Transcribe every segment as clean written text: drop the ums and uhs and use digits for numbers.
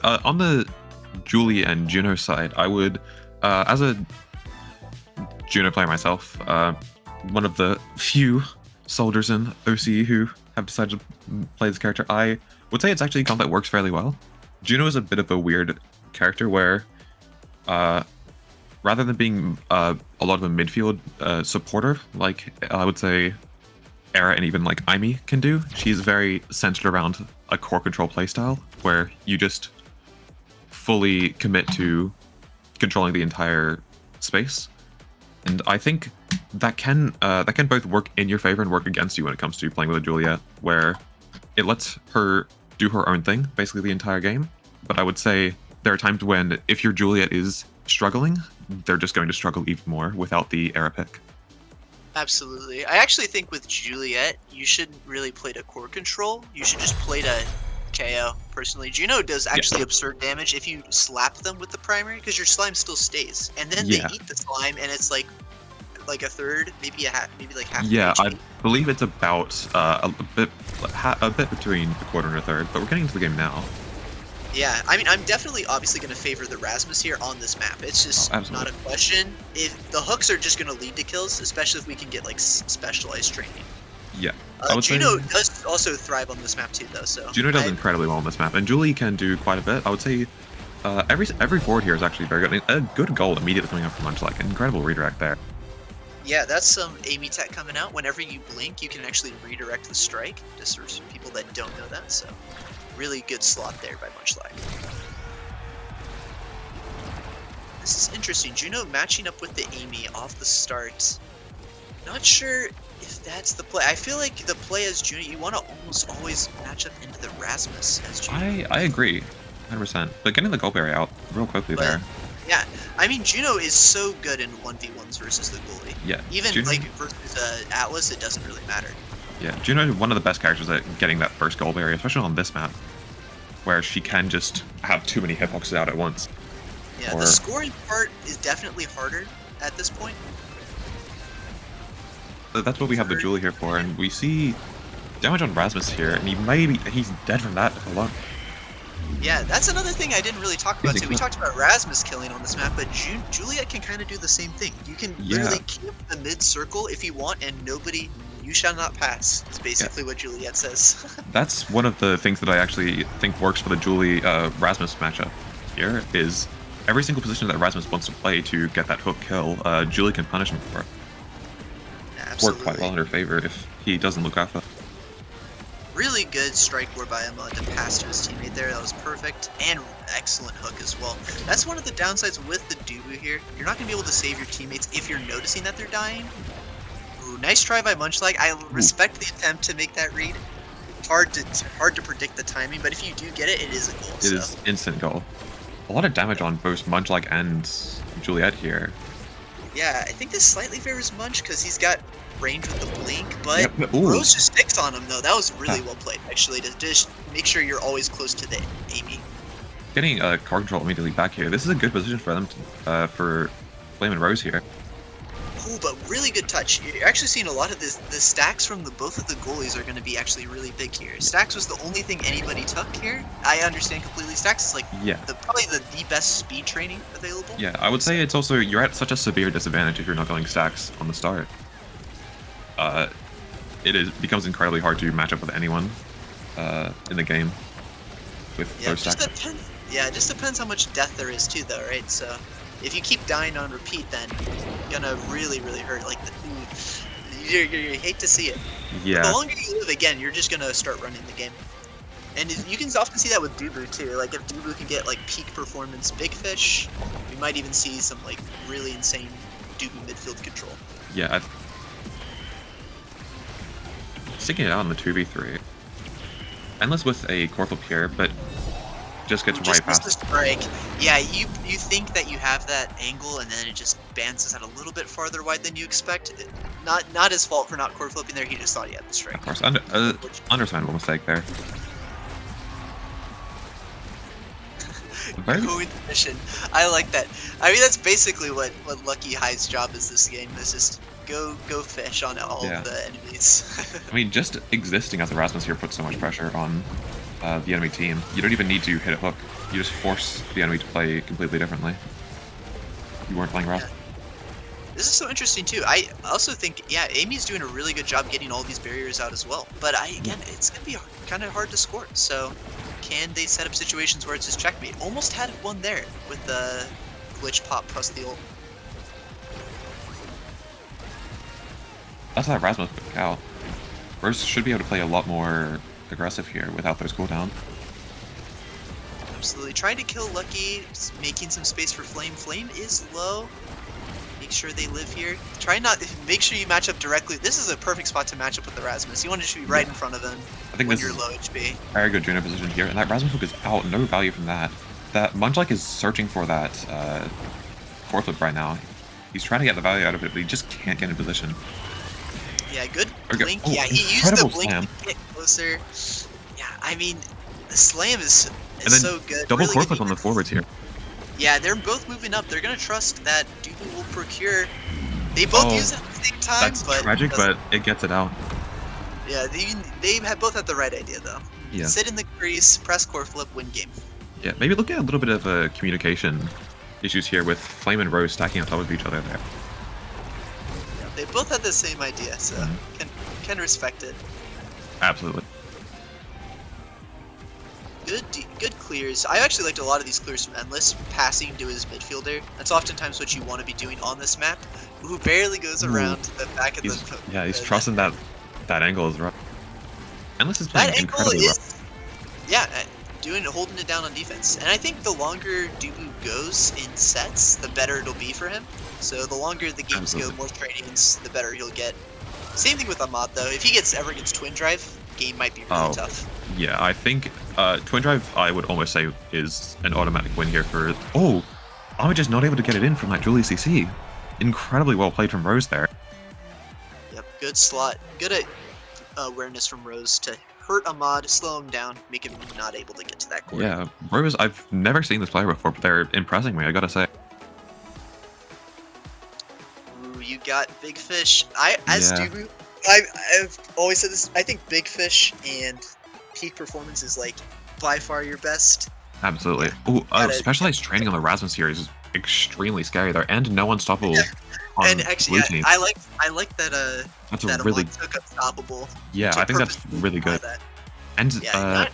On the Julie and Juno side, I would, as a Juno player myself, one of the few soldiers in OC who have decided to play this character, I would say it's actually a comp that works fairly well. Juno is a bit of a weird character where, rather than being a lot of a midfield supporter, like I would say Era and even like Aimee can do, she's very centered around a core control playstyle where you just fully commit to controlling the entire space. And I think that can both work in your favor and work against you when it comes to playing with a Juliet, where it lets her do her own thing basically the entire game. But I would say there are times when if your Juliet is struggling, they're just going to struggle even more without the Era pick. Absolutely. I actually think with Juliet, you shouldn't really play to core control. You should just play to KO, personally. Juno does actually absurd damage if you slap them with the primary, because your slime still stays. And then they eat the slime, and it's like a third, maybe half. Yeah, I believe it's about a bit between a quarter and a third, but we're getting into the game now. Yeah, I mean, I'm definitely obviously going to favor the Rasmus here on this map. It's just not a question. If the hooks are just going to lead to kills, especially if we can get like specialized training. Yeah. Juno does also thrive on this map too, though. So Juno does incredibly well on this map, and Julie can do quite a bit. I would say every forward here is actually very good. A good goal immediately coming up from Munchlac. An incredible redirect there. Yeah, that's some Amy tech coming out. Whenever you blink, you can actually redirect the strike, just for people that don't know that. So really good slot there by Munchlac. This is interesting. Juno matching up with the Amy off the start. Not sure if that's the play. I feel like the play as Juno, you want to almost always match up into the Rasmus as Juno. I agree, 100%. But getting the goal barrier out real quickly there. Yeah, I mean, Juno is so good in 1v1s versus the goalie. Yeah. Even Juno, like versus Atlas, it doesn't really matter. Yeah, Juno is one of the best characters at getting that first goal barrier, especially on this map, where she can just have too many hitboxes out at once. Yeah, the scoring part is definitely harder at this point. That's what we have the Julie here for, and we see damage on Rasmus here, and he's dead from that alone. Yeah, that's another thing I didn't really talk about too. We talked about Rasmus killing on this map, but Juliet can kind of do the same thing. You can literally keep the mid circle if you want, and you shall not pass. Is basically what Juliet says. That's one of the things that I actually think works for the Julie Rasmus matchup here, is every single position that Rasmus wants to play to get that hook kill, Julie can punish him for it. Work quite well in her favor if he doesn't look out for it. Really good strike ward by ahmad to pass to his teammate there. That was perfect, and excellent hook as well. That's one of the downsides with the Dubu here. You're not going to be able to save your teammates if you're noticing that they're dying. Ooh, nice try by Munchlac. I respect the attempt to make that read. Hard to predict the timing, but if you do get it, it is a goal. It is instant goal. A lot of damage on both Munchlac and Juliet here. Yeah, I think this slightly favors Munch because he's got range with the blink, but Rose just sticks on him though. That was really well played actually, to just make sure you're always close to the Amy. Getting car control immediately back here. This is a good position for them for Flame and Rose here. Ooh, but really good touch. You're actually seeing a lot of the stacks from both of the goalies are going to be actually really big here. Stacks was the only thing anybody took here. I understand completely. Stacks is like probably the best speed training available. Yeah, I would say it's also, you're at such a severe disadvantage if you're not going stacks on the start. It becomes incredibly hard to match up with anyone in the game with those stacks. It just depends how much death there is too, though, right? So if you keep dying on repeat, then you're gonna really hurt. Like you hate to see it. Yeah. But the longer you live, again, you're just gonna start running the game. And you can often see that with Dubu too. Like if Dubu can get like peak performance big fish, we might even see some like really insane Dubu midfield control. Yeah. Sticking it out on the 2v3. Endless with a core flip here, but just gets right past the strike. Yeah, you think that you have that angle, and then it just bounces out a little bit farther wide than you expect. Not his fault for not core flipping there. He just thought he had the strike. Of course, understandable mistake there. Go into mission. I like that. I mean, that's basically what Lucky High's job is this game. Is just go fish on all of the enemies. I mean, just existing as a Rasmus here puts so much pressure on the enemy team. You don't even need to hit a hook. You just force the enemy to play completely differently. You weren't playing Raz. Yeah. This is so interesting too. I also think, yeah, Amy's doing a really good job getting all these barriers out as well. But again, it's gonna be kind of hard to score. So, can they set up situations where it's just checkmate? Almost had one there with the glitch pop plus the ult. That's that Rasmus cow. Rose should be able to play a lot more aggressive here without those cooldowns. Absolutely. Trying to kill Lucky, making some space for Flame. Flame is low. Make sure they live here. Make sure you match up directly. This is a perfect spot to match up with the Rasmus. You want to just be right in front of him I think when this you're is low HP. very good Juno position here, and that Rasmus hook is out. No value from that. That Munchlac is searching for that core flip right now. He's trying to get the value out of it, but he just can't get in position. Yeah, good Okay. blink. Oh, Yeah, he used the incredible blink slam. to get closer. Yeah, I mean, the slam is And then so good. double Really core good flip on the defense. forwards here. Yeah, they're both moving up. They're gonna trust that Dubu will procure. They both use it at the same time, That's but tragic, but it gets it out. yeah, they have both had the right idea though. Yeah. Sit in the crease, press core flip, win game. Yeah, maybe look at a little bit of communication issues here with Flame and Rose stacking on top of each other there. Yeah, they both had the same idea, so can respect it. Absolutely. Good clears. I actually liked a lot of these clears from Endless, passing to his midfielder. That's oftentimes what you want to be doing on this map, who barely goes around the back of the... Yeah, he's trusting that angle is right. Endless is playing That angle incredibly well. is... Yeah, holding it down on defense. And I think the longer Dubu goes in sets, the better it'll be for him. So the longer the games go, more trainings, the better he'll get. Same thing with Ahmad though. If he ever gets Twin Drive, game might be really tough. Yeah, I think Twin Drive, I would almost say, is an automatic win here for... Oh! Ahmad just not able to get it in from that Julie CC. Incredibly well played from Rose there. Yep, good slot. Good awareness from Rose to hurt Ahmad, slow him down, make him not able to get to that corner. Yeah, Rose, I've never seen this player before, but they're impressing me, I gotta say. Ooh, you got Big Fish. Dubu, I've always said this, I think Big Fish and peak performance is like by far your best. Absolutely. Yeah, specialized training on the Rasmus series is extremely scary there, and no unstoppable on and actually, blue team. I like that That's that a really... Ahmad took unstoppable. Yeah, I think that's really good. And Yeah,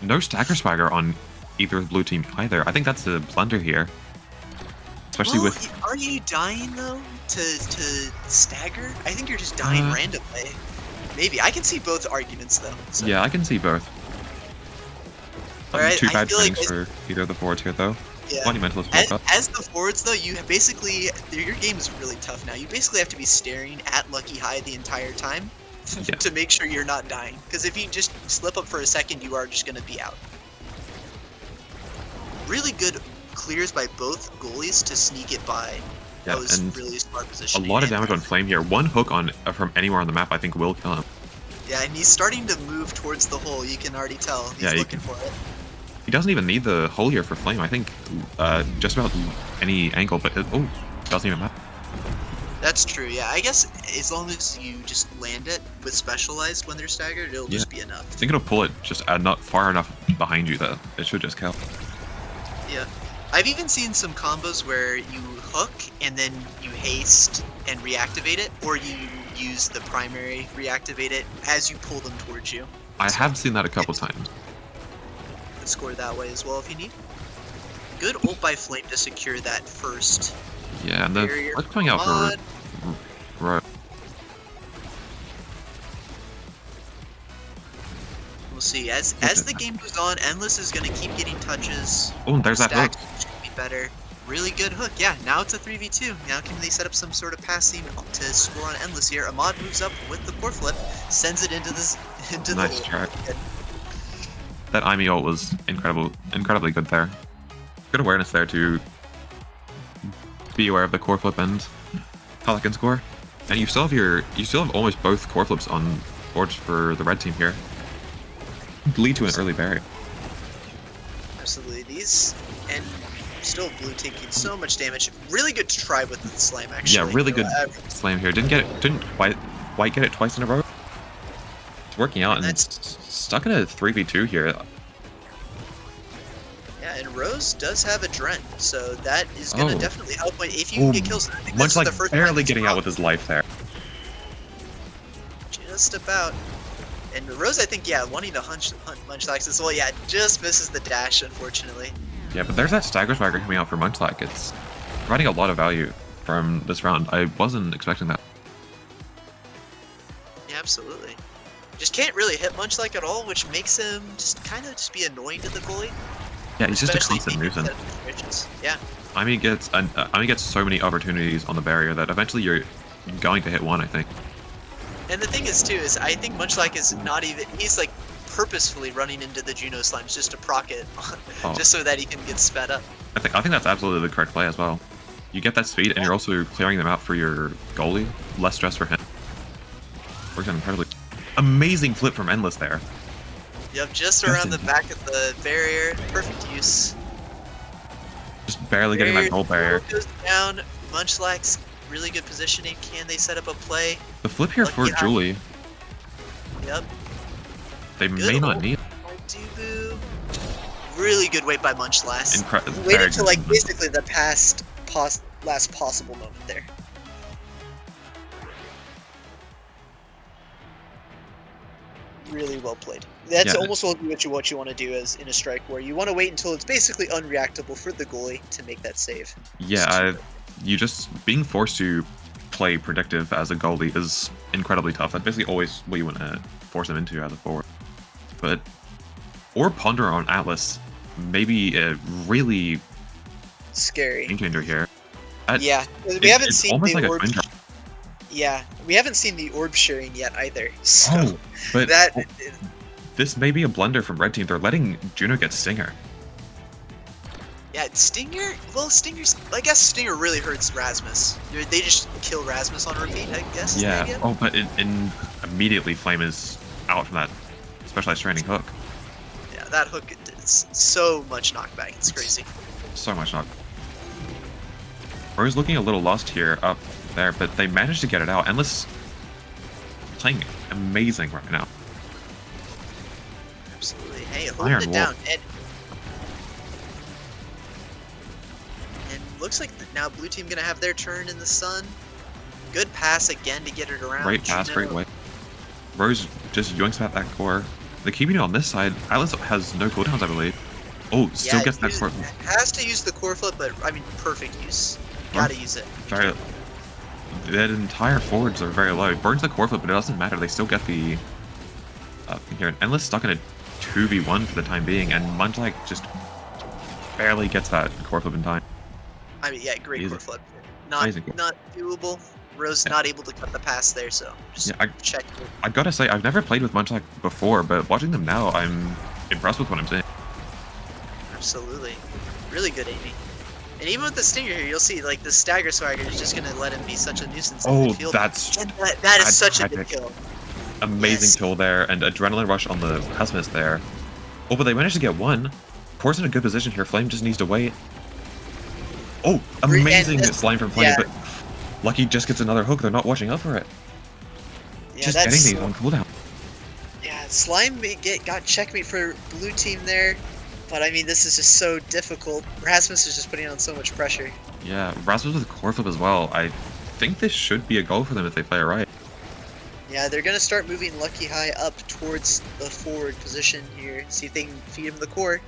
no stacker swagger on either blue team either. I think that's a blunder here. Especially with... Are you dying though to stagger? I think you're just dying randomly. Maybe. I can see both arguments though. So. Yeah, I can see both. Alright, Too bad feel like for either of the forwards here though. yeah. Monumentalist As the forwards though, you basically, your game is really tough now. You basically have to be staring at Lucky High the entire time to make sure you're not dying. Because if you just slip up for a second, you are just going to be out. Really good clears by both goalies to sneak it by. Yeah, That was and really smart a positioning. lot of damage on Flame here. One hook on from anywhere on the map I think will kill him. Yeah, and he's starting to move towards the hole. You can already tell. He's looking for it. He doesn't even need the hole here for Flame. I think just about any angle, but doesn't even matter. That's true, yeah. I guess as long as you just land it with specialized when they're staggered, it'll just be enough. I think it'll pull it just not far enough behind you that it should just kill. Yeah. I've even seen some combos where you hook and then you haste and reactivate it, or you use the primary, reactivate it as you pull them towards you. I have seen that a couple times. You can score that way as well if you need. Good ult by Flame to secure that first. Yeah, and then what's coming out for... Right. We'll see. As the game goes on, Endless is going to keep getting touches. Oh, there's that hook. Should be better. Really good hook. Yeah, now it's a 3v2. Now can they set up some sort of passing to score on Endless here? Ahmad moves up with the core flip, sends it into the Nice track. That Imi ult was incredibly good there. Good awareness there to be aware of the core flip and how that can score. And you still have almost both core flips on boards for the red team here. Lead to an early barrier. Absolutely. These, and still blue taking so much damage. Really good to try with the slam, actually. Yeah, really good slam here. Didn't quite get it twice in a row. It's working out, and that's it's stuck in a 3v2 here. Yeah, and Rose does have a Dren, so that is going to Oh. definitely help if you can get kills. I think this is Munchlac the first time barely he's getting out with his life there. just about. And Rose, I think, yeah, wanting to hunt Munchlac as well. Yeah, just misses the dash, unfortunately. Yeah, but there's that stagger swagger coming out for Munchlac. It's providing a lot of value from this round. I wasn't expecting that. Yeah, absolutely. Just can't really hit Munchlac at all, which makes him just kind of just be annoying to the goalie. Yeah, he's just a Especially constant being nuisance. situations. Yeah. I mean, gets so many opportunities on the barrier that eventually you're going to hit one, I think. And the thing is, too, is I think Munchlac is not even, he's like purposefully running into the Juno Slimes just to proc it, just so that he can get sped up. I think that's absolutely the correct play as well. You get that speed, and you're also clearing them out for your goalie. Less stress for him. Works out incredibly. Amazing flip from Endless there. Yep, just around the back of the barrier. Perfect use. Just barely getting that goal barrier. Goes down. Munchlac's really good positioning. Can they set up a play? The flip here for Julie. Yep. They may not need. Dubu. Really good wait by Munchlac. Waited to like basically the last possible moment there. Really well played. That's almost what you want to do as in a strike war. You want to wait until it's basically unreactable for the goalie to make that save. Yeah, you just being forced to play predictive as a goalie is incredibly tough. That's basically always what you want to force them into as a forward. But or ponder on Atlas, maybe a really scary game changer here. Yeah, we haven't seen almost the like orb. Yeah, we haven't seen the orb sharing yet either. So but this may be a blunder from Red Team. They're letting Juno get Stinger. Yeah, Stinger. Well, I guess Stinger really hurts Rasmus. They just kill Rasmus on repeat, I guess. Yeah. Oh, but immediately Flame is out from that specialized training hook. Yeah, that hook is so much knockback. It's crazy. So much knockback. Rose looking a little lost here up there, but they managed to get it out. Endless playing amazing right now. Absolutely. Hey, holding it down. And looks like now blue team gonna have their turn in the sun. Good pass again to get it around. Great pass, great way. Rose just yoinks at that core. The keeping it on this side, Atlas has no cooldowns, I believe. Oh, still gets that core. Has to use the core flip, but I mean, perfect use. Gotta use it. That entire forwards are very low. Burns the core flip, but it doesn't matter. They still get the here. Endless stuck in a 2v1 for the time being, and Munchlac just barely gets that core flip in time. I mean, yeah, great core flip. Not doable. Rose not able to cut the pass there, so just check. I gotta say, I've never played with Munchlac before, but watching them now, I'm impressed with what I'm seeing. Absolutely, really good aiming. And even with the Stinger here, you'll see like the stagger swagger is just gonna let him be such a nuisance. Oh, in the field. That is such a good kill. Amazing kill there, and adrenaline rush on the Rasmus there. Oh, but they managed to get one. Core's in a good position here. Flame just needs to wait. Oh, amazing slime from Flame, but Lucky just gets another hook. They're not watching out for it. Yeah, just getting these on cooldown. Yeah, Slime got checkmate for blue team there. But I mean, this is just so difficult. Rasmus is just putting on so much pressure. Yeah, Rasmus with core flip as well. I think this should be a goal for them if they play it right. Yeah, they're going to start moving Lucky High up towards the forward position here. See if they can feed him the core.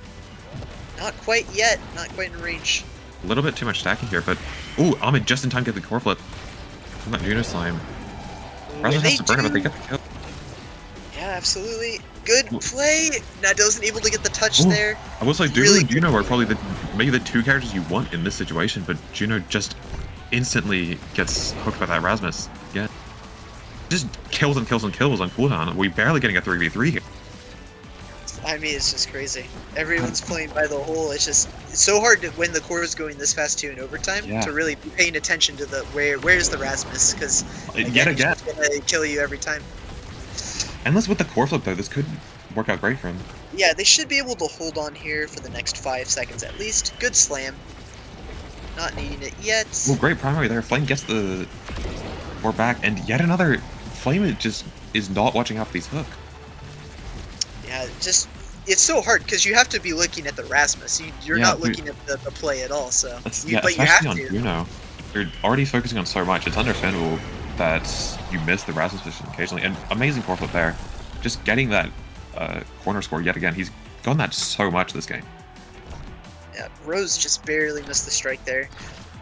Not quite yet. Not quite in range. A little bit too much stacking here, but... Ooh, Ahmed just in time to get the core flip from that Juno Slime. Rasmus has to burn it, but they get the kill. Yeah, absolutely. Good play. Now wasn't able to get the touch there. I will say, Juno and Juno are probably maybe the two characters you want in this situation, but Juno just instantly gets hooked by that Rasmus. Yeah. Just kills and kills and kills on cooldown. We're barely getting a 3v3 here. I mean, it's just crazy. Everyone's playing by the hole. It's so hard to when the core is going this fast too in overtime to really be paying attention to the where's the Rasmus, because yet again it's gonna kill you every time. Endless with the core flip though, this could work out great for him. Yeah, they should be able to hold on here for the next 5 seconds at least. Good slam. Not needing it yet. Well, great primary there. Flame gets the core back, and yet another Flame just is not watching out for these hook. Yeah, just it's so hard because you have to be looking at the Rasmus. You're Yeah, not looking at the play at all. So, yeah, but you have especially on to. Juno. You're already focusing on so much. It's understandable that you miss the Rasmus position occasionally. And amazing core flip there. Just getting that corner score yet again. He's done that so much this game. Yeah, Rose just barely missed the strike there.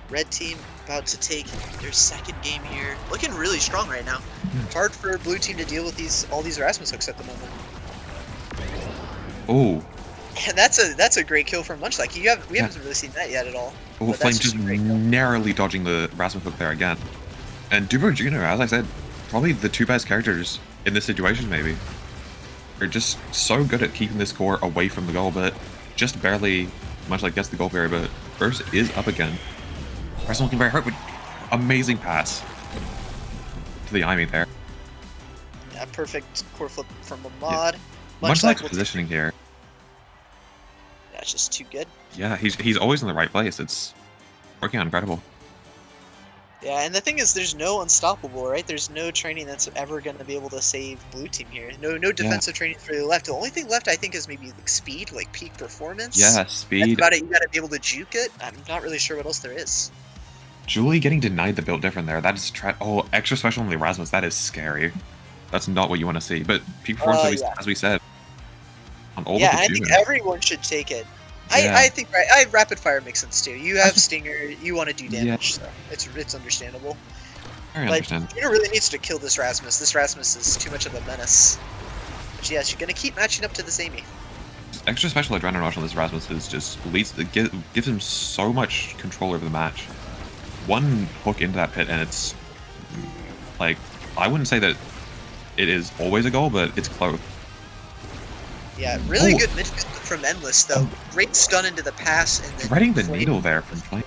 Red team about to take their second game here. Looking really strong right now. Hard for blue team to deal with all these Rasmus hooks at the moment. Oh. And that's a great kill from Munchlac. We haven't really seen that yet at all. Oh, Flame just narrowly dodging the Rasmus hook there again. And Duber Juno, as I said, probably the two best characters in this situation maybe. They're just so good at keeping this core away from the goal, but just barely Munchlac gets the goal barrier, but Burst is up again. Rasmus looking very hurt, but amazing pass to the Imi there. Yeah, perfect core flip from Ahmad. Yeah. Munchlac's positioning here. That's just too good. Yeah, he's always in the right place. It's working out incredible. Yeah, and the thing is, there's no unstoppable, right? There's no training that's ever going to be able to save blue team here. No defensive training for the left. The only thing left, I think, is maybe like speed, like peak performance. Yeah, speed. That's about it. You got to be able to juke it. I'm not really sure what else there is. Julie getting denied the build different there. That is oh, extra special on the Erasmus. That is scary. That's not what you want to see. But peak performance, as we said, on all of the I think everyone should take it. I think rapid fire makes sense too. You have Stinger, you want to do damage, so it's understandable. But Juno really needs to kill this Rasmus. This Rasmus is too much of a menace. But yeah, she's gonna keep matching up to this Amy. Extra special adrenaline rush on this Rasmus is just gives him so much control over the match. One hook into that pit and it's like, I wouldn't say that it is always a goal, but it's close. Yeah, really good midfield from Endless though. Great stun into the pass and then threading the needle there from Flame.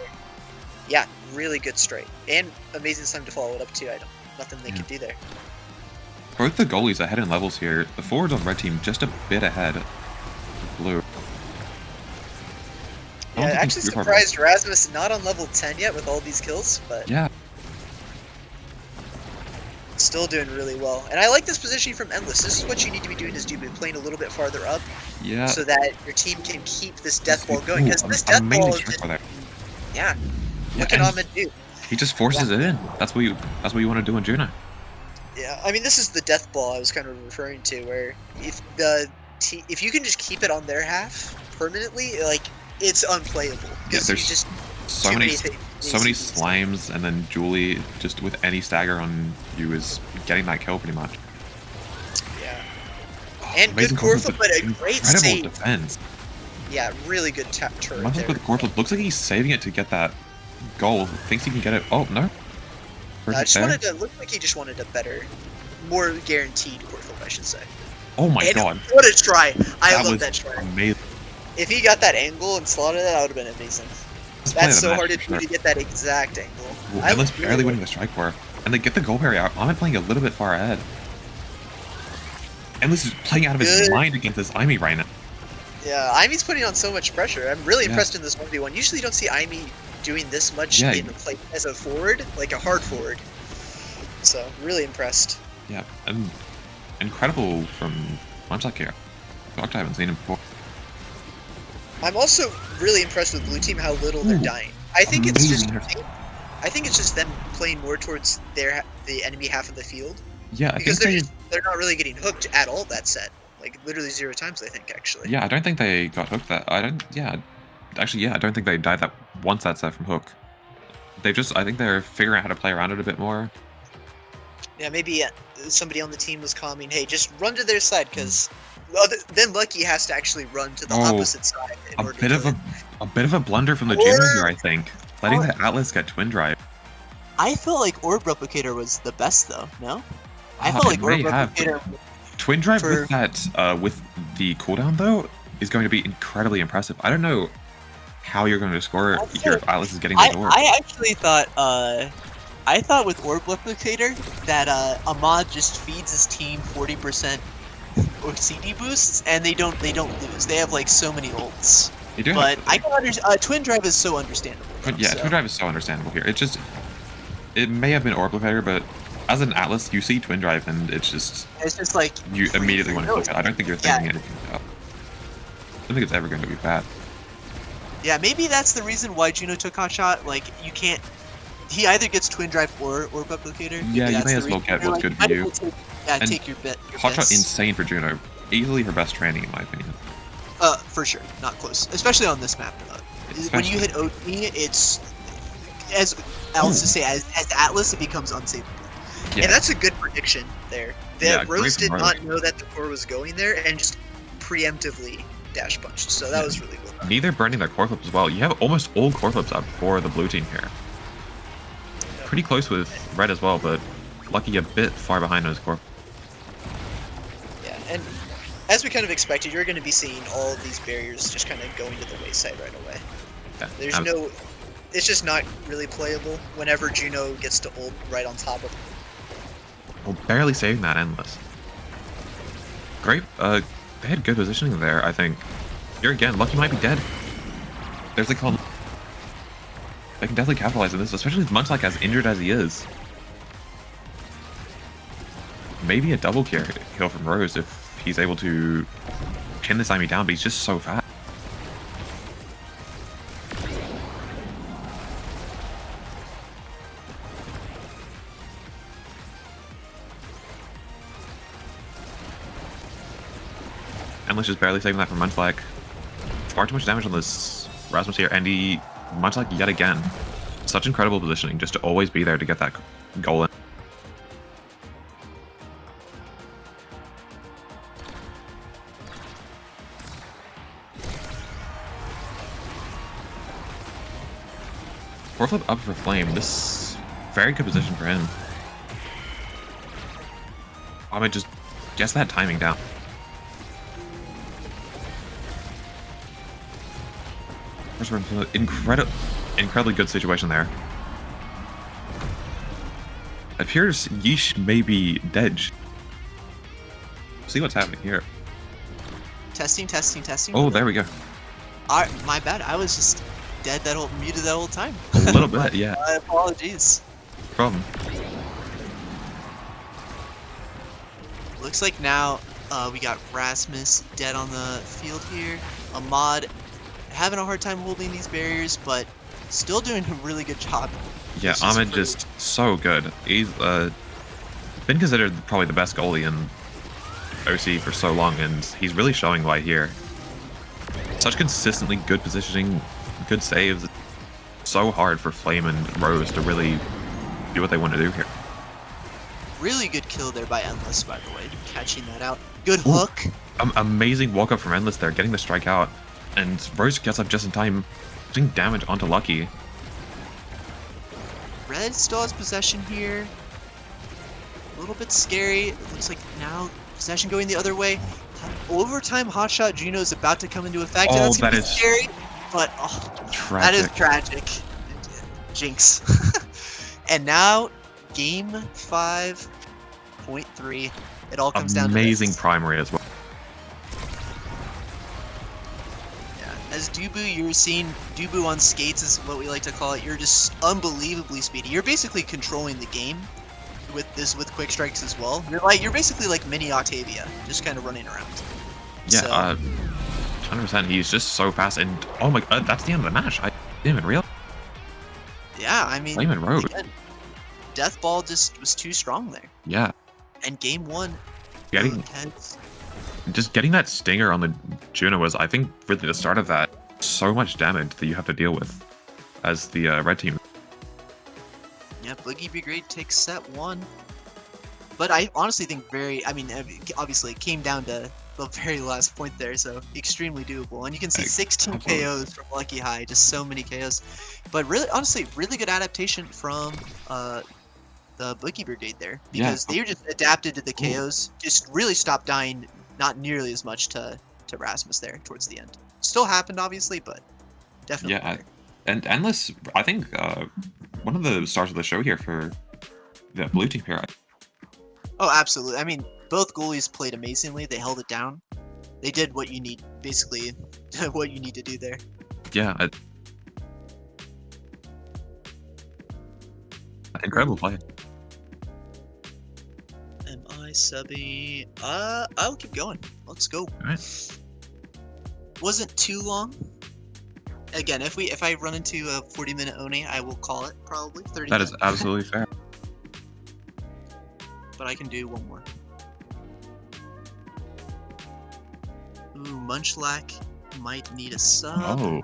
Yeah, really good strike. And amazing time to follow it up too. Nothing they can do there. Both the goalies ahead in levels here. The forwards on red team just a bit ahead of blue. Yeah, actually surprised Rasmus not on level 10 yet with all these kills, but yeah. Still doing really well. And I like this positioning from Endless. This is what you need to be doing as Dubu, playing a little bit farther up. Yeah. So that your team can keep this death ball going. Because this death ball is yeah. What can Ahmed do? He just forces it in. That's what you want to do in Juno. Yeah, I mean this is the death ball I was kind of referring to, where if you can just keep it on their half permanently, like it's unplayable. Yeah, there's just so many slimes, and then Julie just with any stagger on you is getting that kill pretty much. Yeah. And good core flip, but a great save. Defense. Yeah, really good turret there. With the core flip, looks like he's saving it to get that goal. Thinks he can get it. Oh no. I just wanted to look like he just wanted a better, more guaranteed core flip, I should say. Oh my god. What a try. I love that try. Amazing. If he got that angle and slotted it, that would have been amazing. That's so hard to do to get that exact angle. Endless barely winning the strike core. And they get the goal barrier out. I'm playing a little bit far ahead. Endless is playing out of his mind against this Imi right now. Yeah, Imi's putting on so much pressure. I'm really impressed in this 1v1. Usually you don't see Imi doing this much in play as a forward, like a hard forward. So, really impressed. Yeah, and incredible from Munchlac here. I haven't seen him before. I'm also really impressed with blue team how little they're dying. I think it's just them playing more towards the enemy half of the field. Yeah, because they're not really getting hooked at all that set. Like literally 0 times, I think actually. Yeah, I don't think they got hooked that. I don't think they died that once that set from hook. I think they're figuring out how to play around it a bit more. Yeah, maybe somebody on the team was calming, hey, just run to their side, because then Lucky has to actually run to the opposite side. A bit of a blunder from the Juno here, I think. Letting the Atlas get twin drive. I felt like Orb Replicator was the best, though, no? I felt like Orb Replicator... Twin drive with that, with the cooldown, though, is going to be incredibly impressive. I don't know how you're going to score here if Atlas is getting the orb. I actually thought, with Orb Replicator that Ahmad just feeds his team 40% or CD boosts, and they don't lose. They have like so many ults. They do, but I can understand. Twin drive is so understandable. Twin drive is so understandable here. It may have been Orb Replicator, but as an Atlas, you see Twin Drive, and it's just like you immediately want to click it. I don't think you're thinking yeah. anything about. I don't think it's ever going to be bad. Yeah, maybe that's the reason why Juno took Hot Shot. Like, you can't. He either gets Twin Drive or Replicator. Yeah, Maybe you that's may the as well reason. get They're what's like, good for you. Yeah, And take your bet. Your Hot Shot bets. insane for Juno. Easily her best training, in my opinion. For sure, not close, especially on this map. When you hit OT, it's as else to say as Atlas, it becomes unsavable. Yeah. And that's a good prediction there. Yeah, That Rose did Rose. not know that the core was going there and just preemptively dash punched. So that was really well done. Neither burning their core flips as well. You have almost all core flips up for the blue team here. Pretty close with red as well, but Lucky a bit far behind on his core. Yeah, and as we kind of expected, you're going to be seeing all of these barriers just kind of going to the wayside right away. Yeah, There's no... It's just not really playable whenever Juno gets to ult right on top of him. Well, barely saving that Endless. Great, they had good positioning there, I think. Here again, Lucky might be dead. There's a call. They can definitely capitalize on this, especially with Munchlac as injured as he is. Maybe a double kill from Rose if he's able to pin this enemy down, but he's just so fast. Endless just barely saving that from Munchlac. Far too much damage on this Rasmus here, and he Munchlac yet again. Such incredible positioning, just to always be there to get that goal in. Core flip up for Flame. This very good position for him. Ahmad just gets that timing down. Incredibly good situation there. It appears Yeesh may be dead. See what's happening here. Testing. Oh, there we go. My bad. I was just muted that whole time. A little bit, yeah. My apologies. No problem. Looks like now we got Rasmus dead on the field here. Ahmad having a hard time holding these barriers, but still doing a really good job. Yeah, Ahmad just so good. He's been considered probably the best goalie in OC for so long, and he's really showing why here. Such consistently good positioning, good saves. So hard for Flame and Rose to really do what they want to do here. Really good kill there by Endless, by the way, catching that out. Good hook. Amazing walk up from Endless there, getting the strike out. And Rose gets up just in time, putting damage onto Lucky. Red still has possession here. A little bit scary. It looks like now possession going the other way. Overtime hotshot Juno is about to come into effect. Oh, That's gonna be is scary, but that is tragic. Jinx. And now, game 5.3. It all comes down to amazing this. primary as well. As Dubu, you're seeing Dubu on skates is what we like to call it. You're just unbelievably speedy. You're basically controlling the game with quick strikes as well. You're basically like mini Octavia, just kind of running around. Yeah, 100%. He's just so fast, and oh my god, that's the end of the match. I didn't even realize. Yeah, I mean, Flame and Rose. Again, Death Ball just was too strong there. Yeah. And game 1, just getting that stinger on the Juno was, I think, really the start of that. So much damage that you have to deal with as the red team. Yeah, Boogie Brigade takes set 1. But I honestly think obviously it came down to the very last point there, so extremely doable. And you can see 16 KOs from Lucky High, just so many KOs. But really, honestly, really good adaptation from the Boogie Brigade there, because they just adapted to the KOs, just really stopped dying not nearly as much to Rasmus there towards the end. Still happened, obviously, but definitely. Yeah, and Endless, I think, one of the stars of the show here for the blue team here. Oh, absolutely. I mean, both goalies played amazingly. They held it down. They did what you need, basically, what you need to do there. Yeah. Incredible play. subbing. I'll keep going. Let's go. All right. Wasn't too long. Again, if I run into a 40-minute Oni, I will call it probably 30 That minutes. is absolutely fair. But I can do one more. Ooh, Munchlac might need a sub. Oh.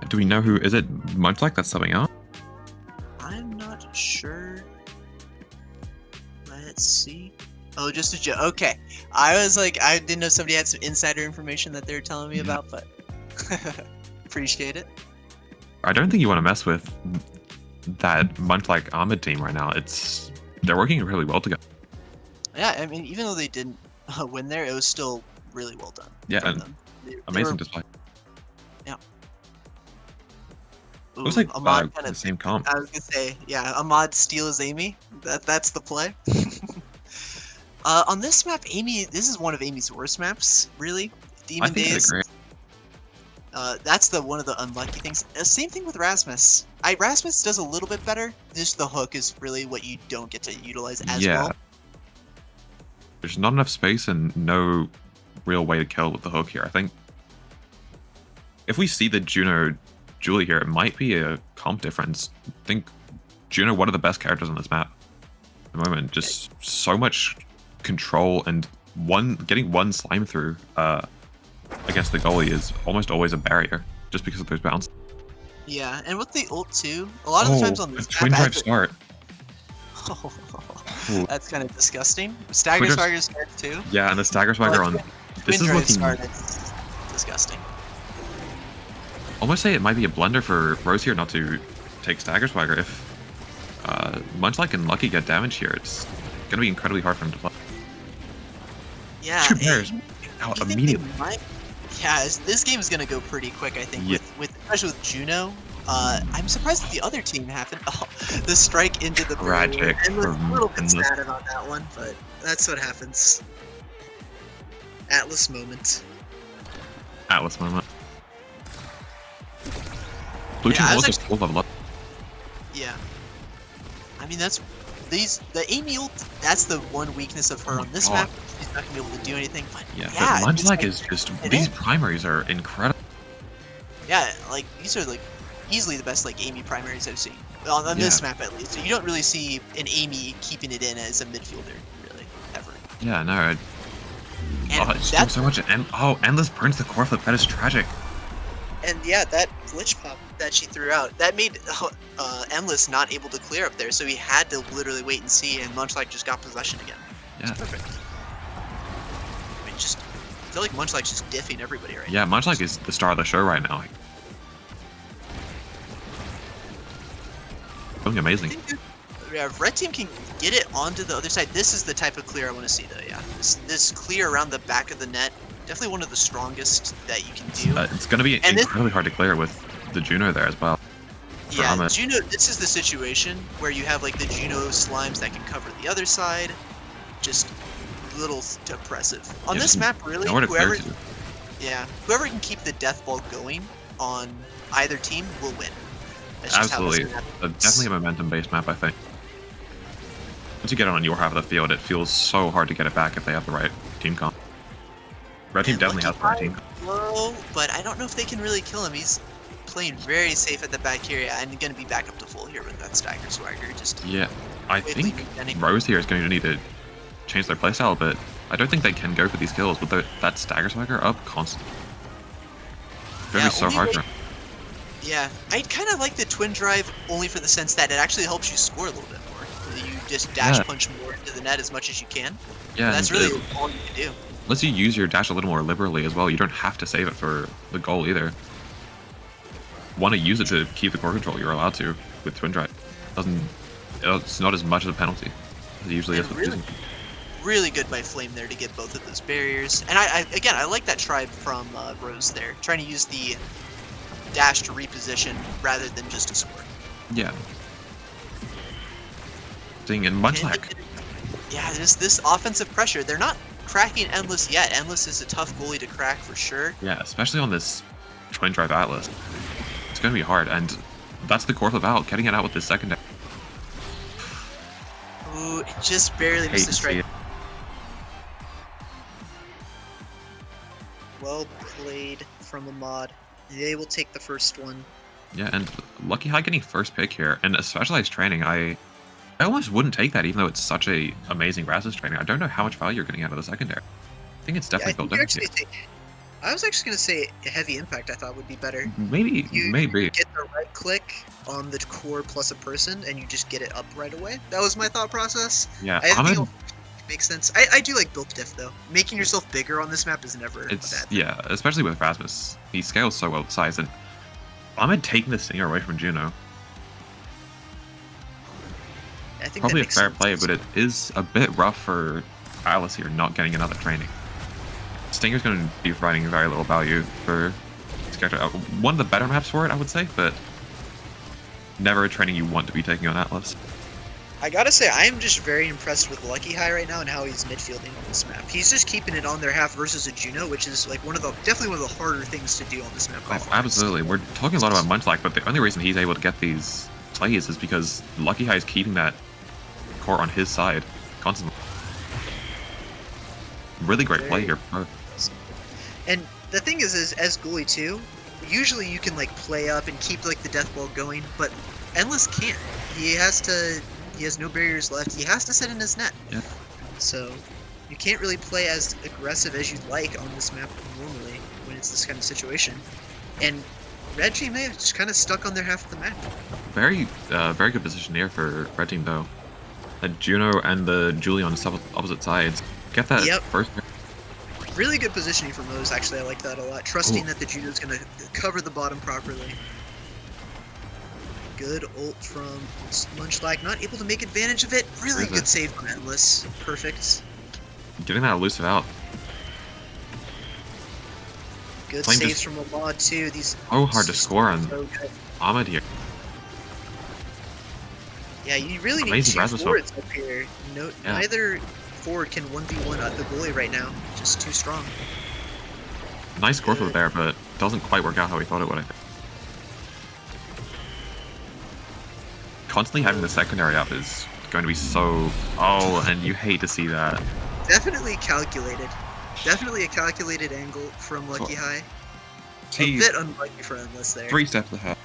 Do we know who is it? Munchlac that's subbing out? I'm not sure. Let's see. Oh, just a joke. Okay. I was like, I didn't know somebody had some insider information that they were telling me about, but appreciate it. I don't think you want to mess with that Munchlac Ahmad team right now. They're working really well together. Yeah, I mean, even though they didn't win there, it was still really well done. Yeah, from and them. amazing display. Yeah. It was like Ahmad the same comp. I was gonna say, yeah, Ahmad steals Amy. That's the play. On this map, Amy, this is one of Amy's worst maps, really. Demon I think Days. they agree. That's one of the unlucky things. Same thing with Rasmus. Rasmus does a little bit better. Just the hook is really what you don't get to utilize as well. There's not enough space and no real way to kill with the hook here. I think if we see the Juno Julie here, it might be a comp difference. I think Juno, one of the best characters on this map at the moment. Just so much control and getting one slime through against the goalie is almost always a barrier just because of those bounces. Yeah, and with the ult too, a lot of the times on this twin drive start. That's kind of disgusting. Stagger Swagger start too. Yeah, and the Stagger Swagger on this is looking disgusting. Almost say it might be a blunder for Rose here not to take Stagger Swagger. If Munchlac and Lucky get damage here, it's gonna be incredibly hard for him to play. Yeah, two pairs out immediately. Yeah, this game is gonna go pretty quick, I think. Yeah. Especially with Juno. I'm surprised that the other team happened. Oh, the strike into the tragic. I'm a little bit sad about that one, but that's what happens. Atlas moment. Atlas moment. Blue team also full level up. Yeah. I mean, the Amy ult, that's the one weakness of her on this map. She's not gonna be able to do anything. But yeah, but Munchlac is just these primaries are incredible. Yeah, like these are like easily the best like Amy primaries I've seen on this map at least. So you don't really see an Amy keeping it in as a midfielder really ever. Yeah, no. It's doing so much. And endless burns the core flip. That is tragic. And yeah, that glitch pop that she threw out, that made Endless not able to clear up there, so he had to literally wait and see, and Munchlac just got possession again. Yeah. It's perfect. I mean, I feel like Munchlac's just diffing everybody right now. Yeah, Munchlac is the star of the show right now. Doing amazing. Yeah, if Red Team can get it onto the other side, this is the type of clear I want to see, though, yeah. This clear around the back of the net, definitely one of the strongest that you can do. It's going to be incredibly hard to clear with the Juno there as well. Yeah, Juno, this is the situation where you have like the Juno slimes that can cover the other side. Just a little oppressive. On this map, really, whoever can keep the death ball going on either team will win. That's just absolutely. Definitely a momentum-based map, I think. Once you get it on your half of the field, it feels so hard to get it back if they have the right team comp. Red team definitely has the right team. Low, but I don't know if they can really kill him. He's playing very safe at the back area and going to be back up to full here with that Stagger Swagger. I think Rose here is going to need to change their playstyle a bit. I don't think they can go for these kills with that Stagger Swagger up constantly. It's going to be so hard for him. Yeah, I kind of like the Twin Drive only for the sense that it actually helps you score a little bit more. You just dash punch more into the net as much as you can. Yeah, that's really all you can do. Unless you use your dash a little more liberally as well, you don't have to save it for the goal either. Want to use it to keep the core control, you're allowed to with Twin Drive. It's not as much of a penalty as it usually is with using. Really good by Flame there to get both of those barriers. And I like that try from Rose there, trying to use the dash to reposition rather than just to score. Yeah. Seeing in Munchlac. Yeah, there's this offensive pressure. They're not cracking Endless yet. Endless is a tough goalie to crack for sure. Yeah, especially on this Twin Drive Atlas. It's going to be hard, and that's the core flip out, getting it out with this secondary. Ooh, it just barely Hate missed the to see strike. it. Well played from Ahmad. They will take the first one. Yeah, and Lucky High getting first pick here, and a specialized training, I almost wouldn't take that, even though it's such a amazing Raz's training. I don't know how much value you're getting out of the secondary. I think it's Yeah, I definitely built think you differently. actually take. I was actually gonna say a heavy impact. I thought would be better. Maybe, You maybe. get the right click on the core plus a person, and you just get it up right away. That was my thought process. Yeah, I think Ahmed, it makes sense. I do like build diff though. Making yourself bigger on this map is never a it's, bad thing. yeah, especially with Rasmus. He scales so well with size, and Ahmed taking the Stinger away from Juno. I think Probably a that makes fair sense. play, but it is a bit rough for Alice here not getting another training. Stinger's going to be providing very little value for this character. One of the better maps for it, I would say, but never a training you want to be taking on Atlas. I gotta say, I'm just very impressed with Lucky High right now and how he's midfielding on this map. He's just keeping it on their half versus a Juno, which is like definitely one of the harder things to do on this map. Oh, absolutely. We're talking a lot about Munchlac, but the only reason he's able to get these plays is because Lucky High is keeping that core on his side constantly. Really great play here. And the thing is as goalie too, usually you can like play up and keep like the death ball going, but Endless can't. He has no barriers left. He has to sit in his net. Yeah. So you can't really play as aggressive as you'd like on this map normally when it's this kind of situation. And Red Team may have just kind of stuck on their half of the map. Very good position here for Red Team, though. The Juno and the Julie on opposite sides. Get that first. Really good positioning from Rose, actually. I like that a lot. Trusting that the Juno's going to cover the bottom properly. Good ult from Munchlac, not able to make advantage of it. Really good save from Endless. Perfect. Getting that elusive out. Good saves from Ahmad too. These hard to score on Ahmad here. Yeah, you really need two forwards up here. Neither forward can 1v1 at the goalie right now. Just too strong. Nice score for the Bear, but doesn't quite work out how we thought it would, I think. Constantly having the secondary up is going to be so... Oh, and you hate to see that. Definitely calculated. Definitely a calculated angle from Lucky High. A bit unlucky for Endless there. 3 steps ahead.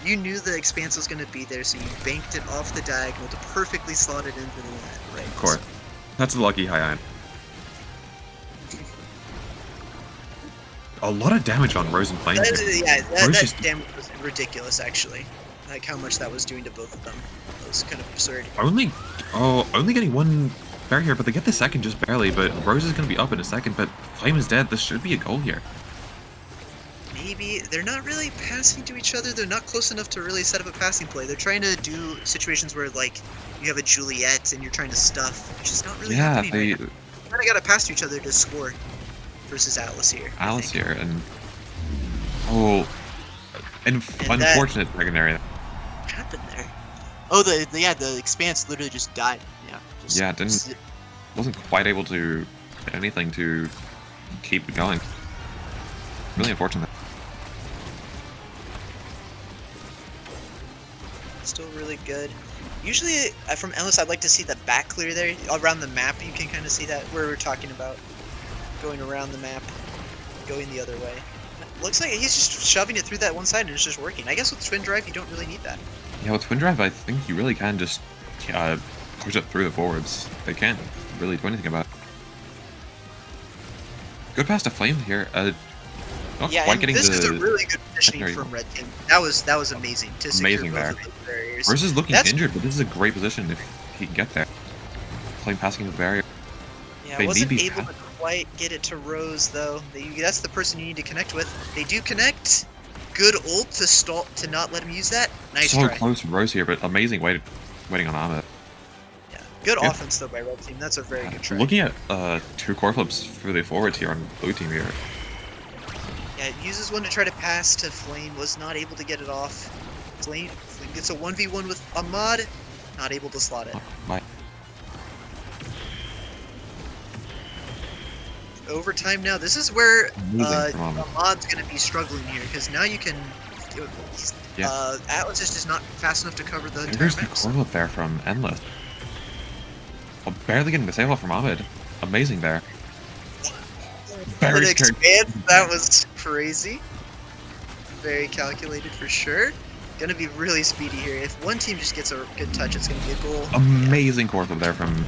You knew the expanse was going to be there, so you banked it off the diagonal to perfectly slot it into the net. Right. Of course. That's the Lucky High end. A lot of damage on Rose and Flame. That damage was ridiculous, actually. Like how much that was doing to both of them. That was kind of absurd. Only getting one fair here, but they get the second just barely. But Rose is going to be up in a second, but Flame is dead. This should be a goal here. Maybe they're not really passing to each other. They're not close enough to really set up a passing play. They're trying to do situations where like you have a Juliet and you're trying to stuff, which is not really happening. They kind of got to pass to each other to score. Versus Atlas here. And unfortunate secondary. What happened there? Oh, the expanse literally just died. Yeah. Wasn't quite able to get anything to keep it going. Really unfortunate. Still really good. Usually from Endless, I'd like to see the back clear there around the map. You can kind of see that where we're talking about. Going around the map, going the other way. Looks like he's just shoving it through that one side and it's just working. I guess with Twin Drive, you don't really need that. Yeah, with Twin Drive, I think you really can just push it through the forwards. They can't really do anything about it. Good pass to Flame here. Not quite getting this is a really good positioning from Red Team. That was amazing to secure both of those barriers. Rose is looking injured, but this is a great position if he can get there. Flame passing the barrier. Yeah, I wasn't able to quite get it to Rose though. That's the person you need to connect with. They do connect. Good ult to stall to not let him use that. Nice try. So close to Rose here, but amazing waiting on Ahmed. Yeah, good offense though by Red Team. That's a very good try. Looking at 2 core flips for the forwards here on Blue Team here. Yeah, it uses one to try to pass to Flame. Was not able to get it off. Flame gets a 1v1 with Ahmad. Not able to slot it. Overtime now. This is where Ahmad's going to be struggling here, because now you can Yeah. Atlas is just not fast enough to cover the entire There's the map. core flip there from Endless. Oh, barely getting disabled from Ahmed. Amazing there. Very An scary. expanse, that was crazy. Very calculated for sure. Gonna be really speedy here. If one team just gets a good touch, it's gonna be a goal. Amazing core flip there from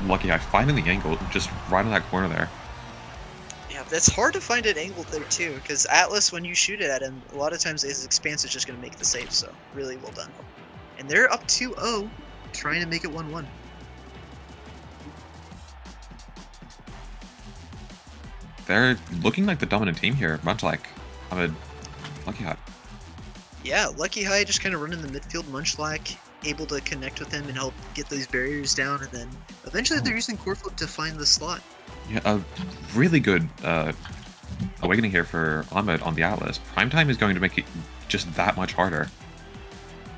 Lucky High. Finding the angle, just right in that corner there. Yeah, that's hard to find an angle there too, because Atlas, when you shoot it at him, a lot of times his expanse is just gonna make the save. So really well done. And they're up 2-0, trying to make it 1-1. They're looking like the dominant team here. Munchlac, Ahmed, Lucky High. Yeah, Lucky High just kind of running the midfield. Munchlac able to connect with him and help get those barriers down, and then eventually they're using core flip to find the slot. Yeah, a really good awakening here for Ahmed on the Atlas. Primetime is going to make it just that much harder.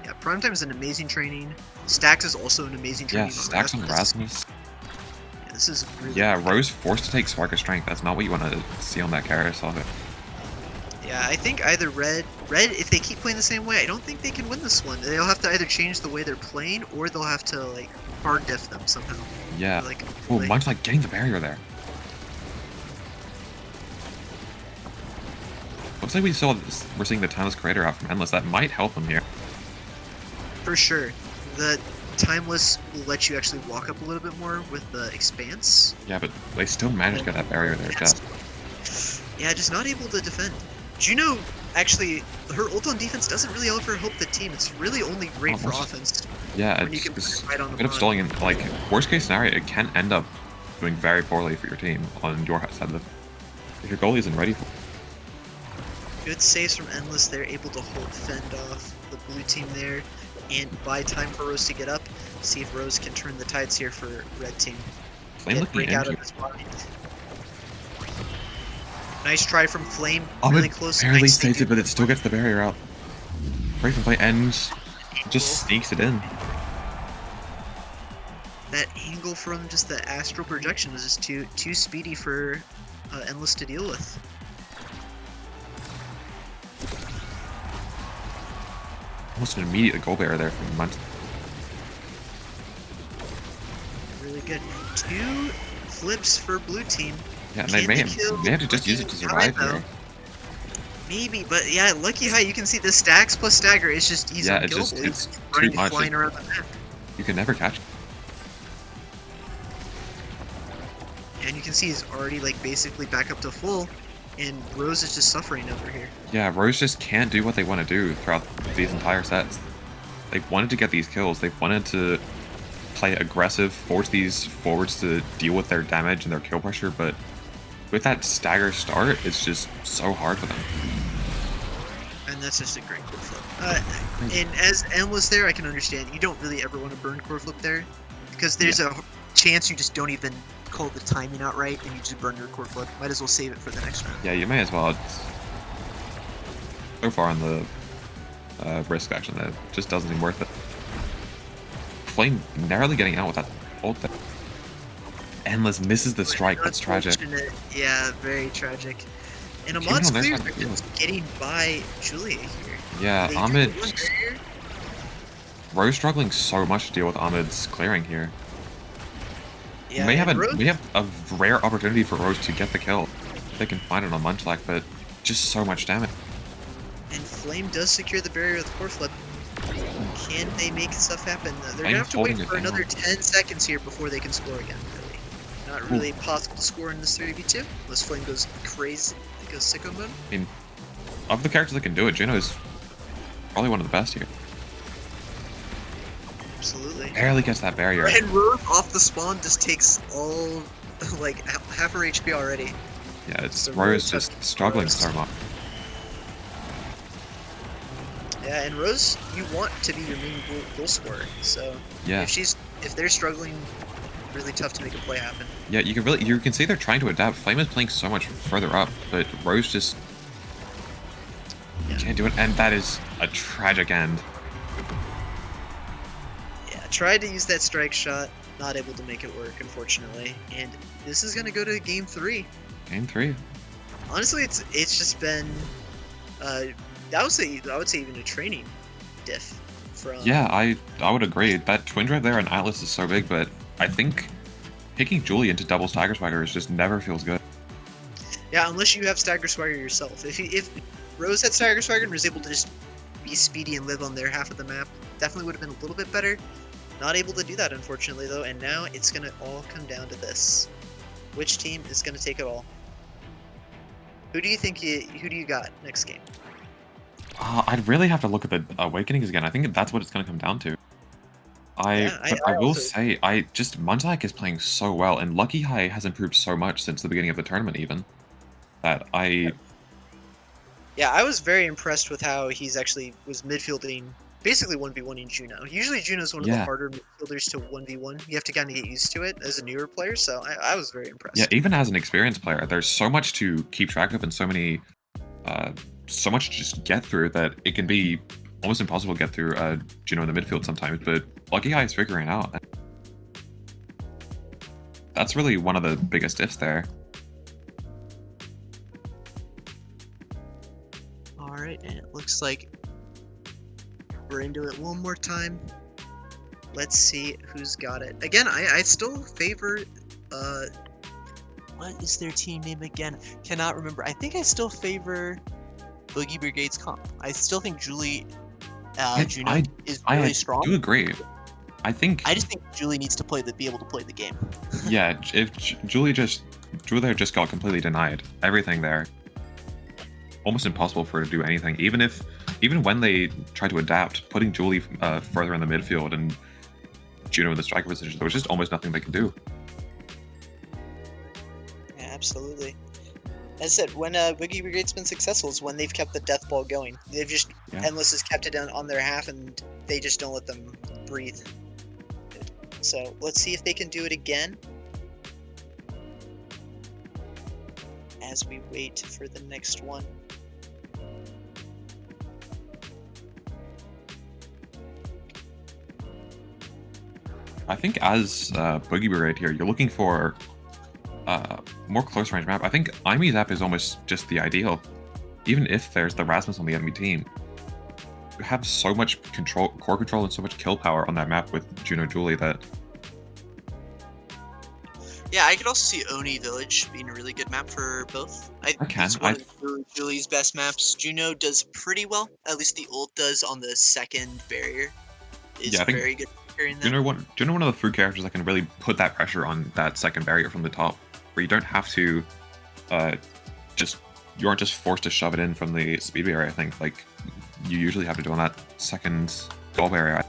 Yeah, Primetime is an amazing training. Stacks is also an amazing training. Yeah, Stacks on Rasmus. Yeah, this is really Yeah, good. Rose forced to take Spark of Strength. That's not what you want to see on that carousel. Yeah, I think either Red, if they keep playing the same way, I don't think they can win this one. They'll have to either change the way they're playing, or they'll have to, like, hard diff them somehow. Yeah. Like, Oh, Munchlac getting the barrier there. Looks like we're seeing the Timeless Creator out from Endless. That might help him here. for sure. The Timeless will let you actually walk up a little bit more with the Expanse. Yeah, but they still managed to get that barrier there, Jeff. Yeah, just not able to defend. Juno, actually, her ult on defense doesn't really offer help the team. It's really only great for offense. Yeah, when you it's can just right on a the bit of run. stalling. And, like, worst case scenario, it can end up doing very poorly for your team on your side of the... If your goalie isn't ready for... Good saves from Endless. They're able to fend off the blue team there and buy time for Rose to get up. See if Rose can turn the tides here for red team. Flame looking Break out of injured. his mind. Nice try from Flame. Ahmed Really close. barely Nice saves save. it, but it still gets the barrier out. Break from play and just sneaks it in. That angle from just the astral projection was just too speedy for Endless to deal with. Almost an immediate goal barrier there from Munchlac. Really good. 2 flips for blue team. Yeah, and they may have to just use it to survive here. Maybe, but yeah, Lucky High, you can see the Stacks plus Stagger is just easy Yeah, unkillable. it's He's too running, much. flying around the map. You can never catch it. And you can see he's already like basically back up to full, and Rose is just suffering over here. Yeah, Rose just can't do what they want to do throughout these entire sets. They wanted to get these kills. They wanted to play aggressive, force these forwards to deal with their damage and their kill pressure, but with that stagger start, it's just so hard for them. And that's just a great core flip. And as Endless there, I can understand. You don't really ever want to burn core flip there, because there's a chance you just don't even call the timing out right, and you just burn your core flip. Might as well save it for the next round. Yeah, you may as well. It's so far on the risk action that it just doesn't seem worth it. Flame narrowly getting out with that ult there. Endless misses the strike. That's tragic. Yeah, very tragic. And Juno Ahmad's knows clear how to deal with is getting by Julia here. Yeah, They Ahmed. do one barrier. Rose struggling so much to deal with Ahmed's clearing here. Yeah, We and Rose, have a rare opportunity for Rose to get the kill. If they can find it on Munchlac, but just so much damage. and Flame does secure the barrier with core flip. Can they make stuff happen? They're gonna have to wait for another 10 seconds here before they can score again. Really, not really possible to score in this 3v2 unless Flame goes crazy, goes sicko mode. I mean, of the characters that can do it, Juno is probably one of the best here. Absolutely. Barely gets that barrier. And Rose off the spawn just takes all like half her HP already. Yeah, it's So Rose Rose just struggling so much. Yeah, and Rose, you want to be your main goal scorer. So Yeah. if they're struggling, really tough to make a play happen. Yeah, you can see they're trying to adapt. Flame is playing so much further up, but Rose just can't do it, and that is a tragic end. Yeah, tried to use that strike shot, not able to make it work, unfortunately. And this is gonna go to game 3. Game 3. Honestly, it's just been I would say even a training diff from. Yeah, I would agree. That twin drive there on Atlas is so big, but I think picking Julie into double Stagger Swagger just never feels good. Yeah, unless you have Stagger Swagger yourself. If Rose had Stagger Swagger and was able to just be speedy and live on their half of the map, definitely would have been a little bit better. Not able to do that, unfortunately, though, and now it's going to all come down to this. Which team is going to take it all? Who do you got next game? I'd really have to look at the Awakenings again. I think that's what it's going to come down to. But I will also, say, Munchlac is playing so well, and Lucky High has improved so much since the beginning of the tournament, even. That Yeah, I was very impressed with how he's actually was midfielding, basically 1v1ing Juno. Usually Juno's one of the Yeah. harder midfielders to 1v1. You have to kind of get used to it as a newer player, so I was very Yeah, impressed. even as an experienced player, there's so much to keep track of and so much to just get through that it can be almost impossible to get through Juno in the midfield sometimes, but Lucky High is figuring it out. That's really one of the biggest ifs there. Alright, and it looks like we're into it one more time. Let's see who's got it. Again, I still favor, what is their team name again? Cannot remember. I think I still favor Boogie Brigade's comp. I still think Julie, Juno is really strong. I do agree. I just think Julie needs to be able to play the game. Yeah, if Julie just got completely denied everything there. Almost impossible for her to do anything. Even when they try to adapt, putting Julie further in the midfield and Juno in the striker position, there was just almost nothing they could do. Yeah, absolutely. As I said, when Boogie Brigade's been successful is when they've kept the death ball going. They've just Endless has kept it down on their half, and they just don't let them breathe. So let's see if they can do it again. As we wait for the next one. I think as Boogie Brigade here, you're looking for more close range map. I think Imi's app is almost just the ideal. Even if there's the Rasmus on the enemy team, you have so much core control, and so much kill power on that map with Juno Julie that. Yeah, I could also see Oni Village being a really good map for both. It's one of Julie's best maps. Juno does pretty well. At least the ult does on the second barrier. Is very good. Juno one of the few characters that can really put that pressure on that second barrier from the top, where you don't have to you aren't just forced to shove it in from the speed barrier. I think like you usually have to do on that second goal barrier.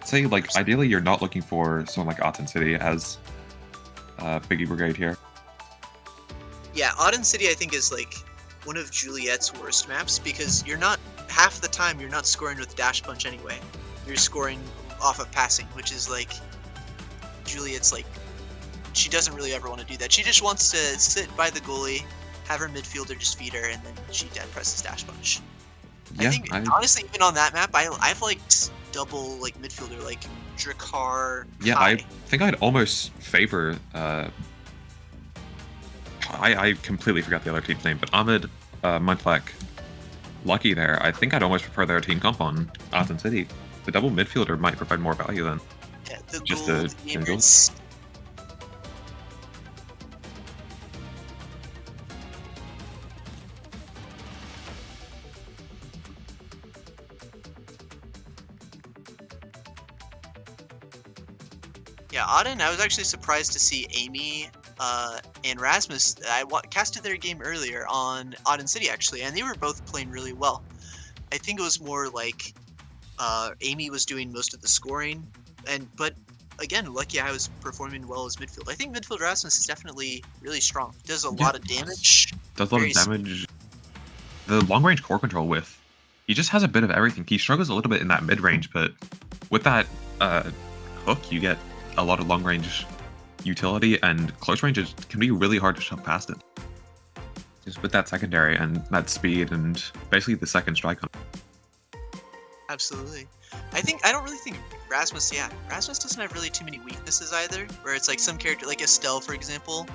I'd say like ideally you're not looking for someone like Aten City as Boogie Brigade here. Yeah, Aten City I think is like one of Juliet's worst maps because you're not half the time you're not scoring with dash punch anyway. You're scoring off of passing, which is like Juliet's like she doesn't really ever want to do that. She just wants to sit by the goalie, have her midfielder just feed her, and then she dead presses dash punch. Yeah, I think honestly even on that map I've liked double like midfielder like Drakkar. Yeah, I think I'd almost favor I completely forgot the other team's name, but Ahmad, Munchlac, Lucky there. I think I'd almost prefer their team comp on Aten City. The double midfielder might provide more value than just the gamers. Yeah, Aten, I was actually surprised to see Amy and Rasmus. I casted their game earlier on Aten City actually, and they were both playing really well. I think it was more like Amy was doing most of the scoring, but again, Lucky I was performing well as midfield. I think midfield Rasmus is definitely really strong. Does a lot of damage. Does a lot of damage. The long range core control he just has a bit of everything. He struggles a little bit in that mid range, but with that hook, you get a lot of long range utility, and close range can be really hard to shove past it. Just with that secondary and that speed and basically the second strike on. Absolutely. I don't really think Rasmus, Rasmus doesn't have really too many weaknesses either, where it's like some character like Estelle, for example,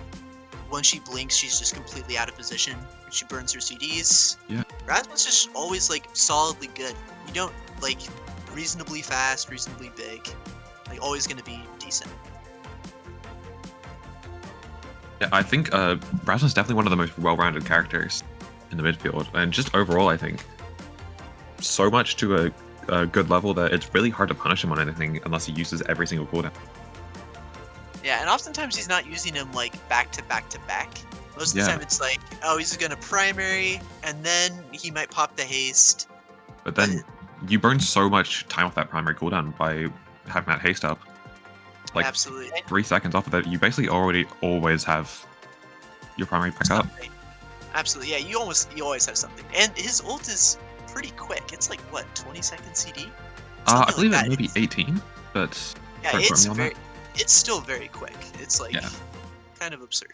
once she blinks, she's just completely out of position. She burns her CDs. Yeah. Rasmus is always like solidly good. You don't like reasonably fast, reasonably big. Like always gonna be decent. Yeah, I think Rasmus is definitely one of the most well-rounded characters in the midfield, and just overall, I think so much to a good level that it's really hard to punish him on anything unless he uses every single cooldown. Yeah, and oftentimes he's not using him like back to back to back. Most of the time it's like, oh, he's gonna primary, and then he might pop the haste. But then you burn so much time off that primary cooldown by having that haste up. Like absolutely 3 seconds off of that, you basically always have your primary back up. Absolutely, yeah. You always have something, and his ult is pretty quick. It's like what, 20-second CD? I believe it may be 18, but yeah, it's still very quick. It's like kind of absurd.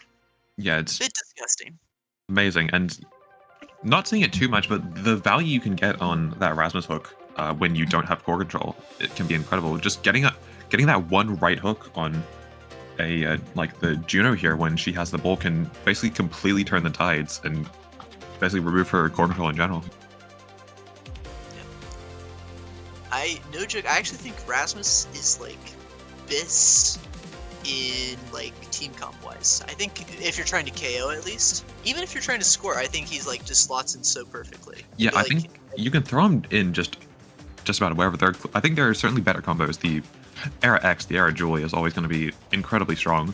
Yeah, it's a bit disgusting. Amazing, and not seeing it too much, but the value you can get on that Rasmus hook when you don't have core control, it can be incredible. Just getting that one right hook on a like the Juno here when she has the ball can basically completely turn the tides and basically remove her core control in general. No joke, I actually think Rasmus is like BIS in like team comp wise. I think if you're trying to KO at least, even if you're trying to score, I think he's like just slots in so perfectly. Yeah, I think you can throw him in just about wherever they're. I think there are certainly better combos. The Era X, the Era Julie is always going to be incredibly strong.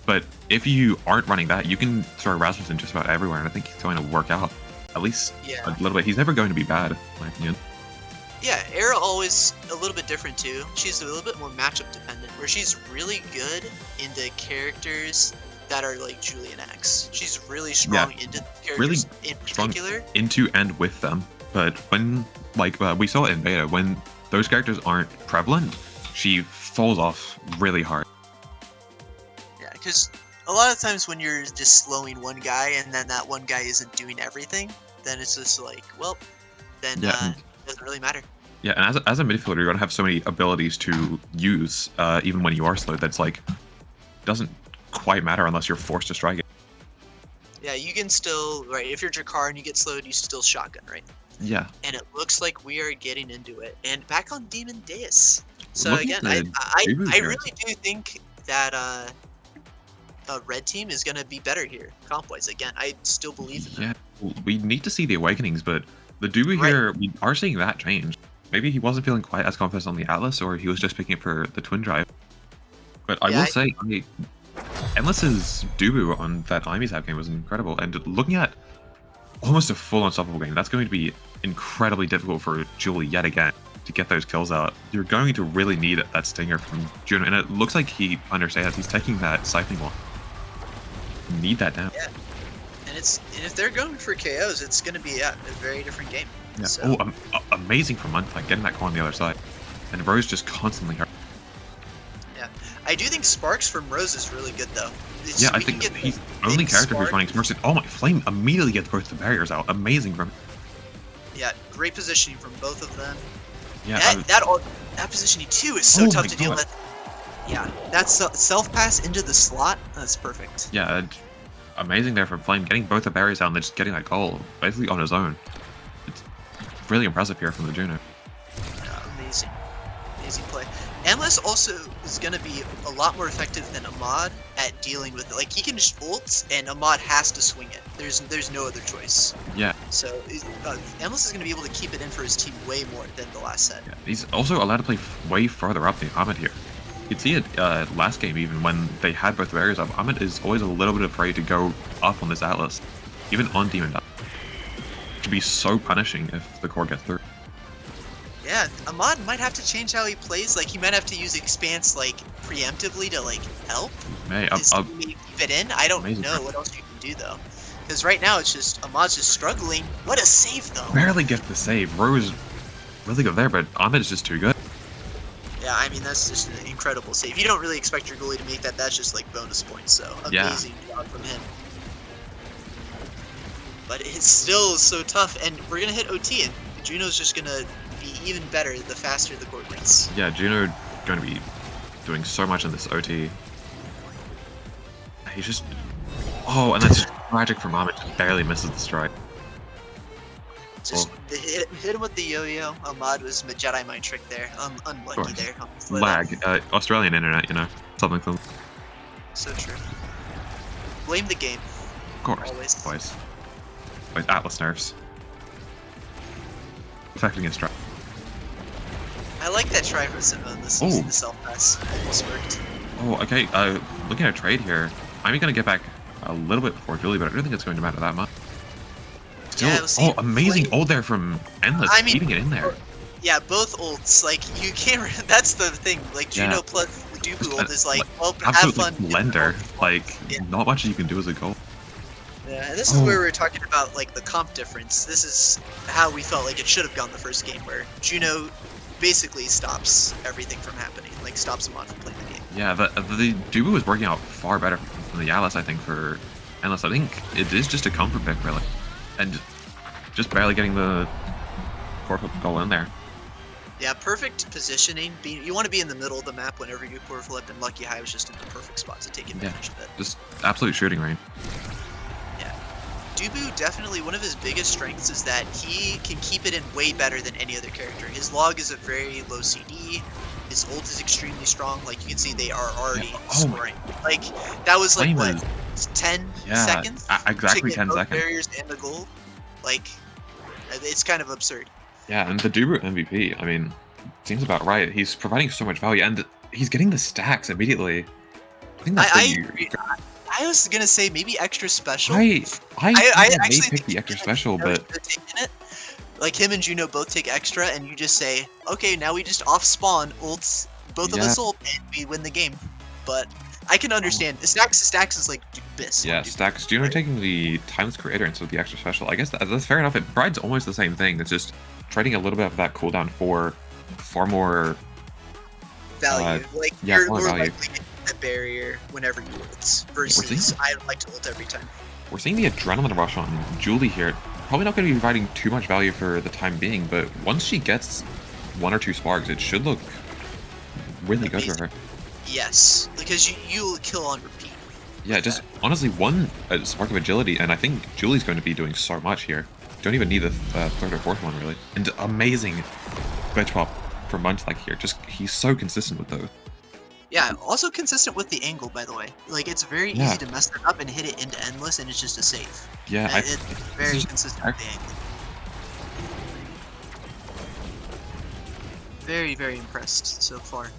But if you aren't running that, you can throw Rasmus in just about everywhere, and I think he's going to work out at least a little bit. He's never going to be bad, in my opinion. Yeah, Era always a little bit different too. She's a little bit more matchup dependent, where she's really good into characters that are like Julie and X. She's really strong into characters really in particular. Into and with them. But when, like, we saw it in beta, when those characters aren't prevalent, she falls off really hard. Yeah, because a lot of times when you're just slowing one guy and then that one guy isn't doing everything, then it's just like, well, then it doesn't really matter. Yeah, and as a midfielder, you're going to have so many abilities to use, even when you are slowed, that's like, doesn't quite matter unless you're forced to strike it. Yeah, you can still, right, if you're Jakar and you get slowed, you still shotgun, right? Yeah. And it looks like we are getting into it. And back on Demon Deus. So Looking again, I really do think that a red team is going to be better here, comp-wise. Again, I still believe in that. Yeah, we need to see the Awakenings, but the Dubu here, we are seeing that change. Maybe he wasn't feeling quite as confident on the Atlas, or he was just picking it for the Twin Drive. But I will say, Endless's Dubu on that Imizap game was incredible, and looking at almost a full unstoppable game, that's going to be incredibly difficult for Julie yet again to get those kills out. You're going to really need that stinger from Juno, and it looks like he understands. He's taking that siphoning wall. Need that down. Yeah, and if they're going for KOs, it's going to be a very different game. Yeah. So. Oh, amazing from Munchlac, getting that core on the other side, and Rose just constantly hurt. Yeah, I do think Sparks from Rose is really good though. Yeah, I think he's the only character who's running Sparks. Oh my, Flame immediately gets both the barriers out. Amazing from him. Yeah, great positioning from both of them. Yeah, that positioning too is so tough to deal with. Yeah, that's self-pass into the slot. That's perfect. Yeah, amazing there from Flame, getting both the barriers out and then just getting that goal basically on his own. It's really impressive here from the Juno. Yeah, amazing play. Endless also is going to be a lot more effective than Ahmad at dealing with it. Like, he can just ult, and Ahmad has to swing it. There's no other choice. Yeah. So, Endless is going to be able to keep it in for his team way more than the last set. Yeah. He's also allowed to play way farther up than Ahmad here. You could see it last game, even when they had both barriers up. Ahmad is always a little bit afraid to go up on this Atlas, even on Demon Dust. It could be so punishing if the core gets through. Yeah, Ahmad might have to change how he plays. Like, he might have to use Expanse, like, preemptively to, like, help his teammate keep it in. I don't know what else you can do, though. Because right now, it's just, Ahmad's just struggling. What a save, though. Barely gets the save. Rose really good there, but Ahmad is just too good. Yeah, I mean, that's just an incredible save. You don't really expect your goalie to make that. That's just, like, bonus points. So, amazing job from him. But it's still so tough. And we're going to hit OT, and Juno's just going to be even better the faster the court gets. Yeah, Juno going to be doing so much in this OT. He's just... Oh, and that's tragic for Ahmad. Just barely misses the strike. Just hit him with the yo-yo. Ahmad was Jedi mind trick there. Unlucky there. Lag. Australian internet, you know. Something. So true. Blame the game. Of course. Always. Like Atlas nerfs. Affecting his strike. I like that try from Simone this season, the self-pass. Almost worked. Oh, okay. Looking at a trade here. I'm gonna get back a little bit before Julie, but I don't think it's going to matter that much. Still, yeah, amazing ult there from Endless, keeping it in there. Yeah, both ults, like, you can't, that's the thing, like, Juno plus Dubu ult is like, well, have fun. Blender, like, not much you can do as a goal. Yeah, and this is where we were talking about, like, the comp difference. This is how we felt like it should have gone the first game, where Juno basically stops everything from happening, like, stops him on from playing the game. Yeah, the Dubu was working out far better than the Atlas, I think, for Endless. I think it is just a comfort pick, really. And just barely getting the core flip goal in there. Yeah, perfect positioning. You want to be in the middle of the map whenever you core flip, and Lucky High was just in the perfect spot to take advantage of it. Just absolute shooting range. Yeah. Dubu, definitely one of his biggest strengths is that he can keep it in way better than any other character. His log is a very low CD. His ult is extremely strong. Like, you can see they are already scoring. Like, that was like, what, 10 seconds? Exactly 10 seconds. Barriers and the goal. Like, it's kind of absurd. Yeah, and the Dubu MVP, I mean, seems about right. He's providing so much value, and he's getting the stacks immediately. I think that's I was gonna say maybe extra special. I actually pick the extra special, but like him and Juno both take extra, and you just say, okay, now we just off spawn ults, both of us ult, and we win the game. But I can understand. Stacks is like this. Yeah, Stacks. Juno taking the Timeless Creator instead of the extra special. I guess that's fair enough. It provides almost the same thing. It's just trading a little bit of that cooldown for far more value. Like you're more likely to get that barrier whenever you ult versus I like to ult every time. We're seeing the adrenaline rush on Julie here. Probably not going to be providing too much value for the time being, but once she gets 1 or 2 sparks, it should look really good for her. Yes, because you'll kill on repeat. Yeah, just honestly, 1 spark of agility, and I think Julie's going to be doing so much here. Don't even need the 3rd or 4th one, really. And amazing glitch pop for Munchlac here. Just, he's so consistent with those. Yeah, also consistent with the angle, by the way. Like, it's very easy to mess it up and hit it into Endless, and it's just a save. Yeah, it's very consistent with the angle. Very, very impressed so far.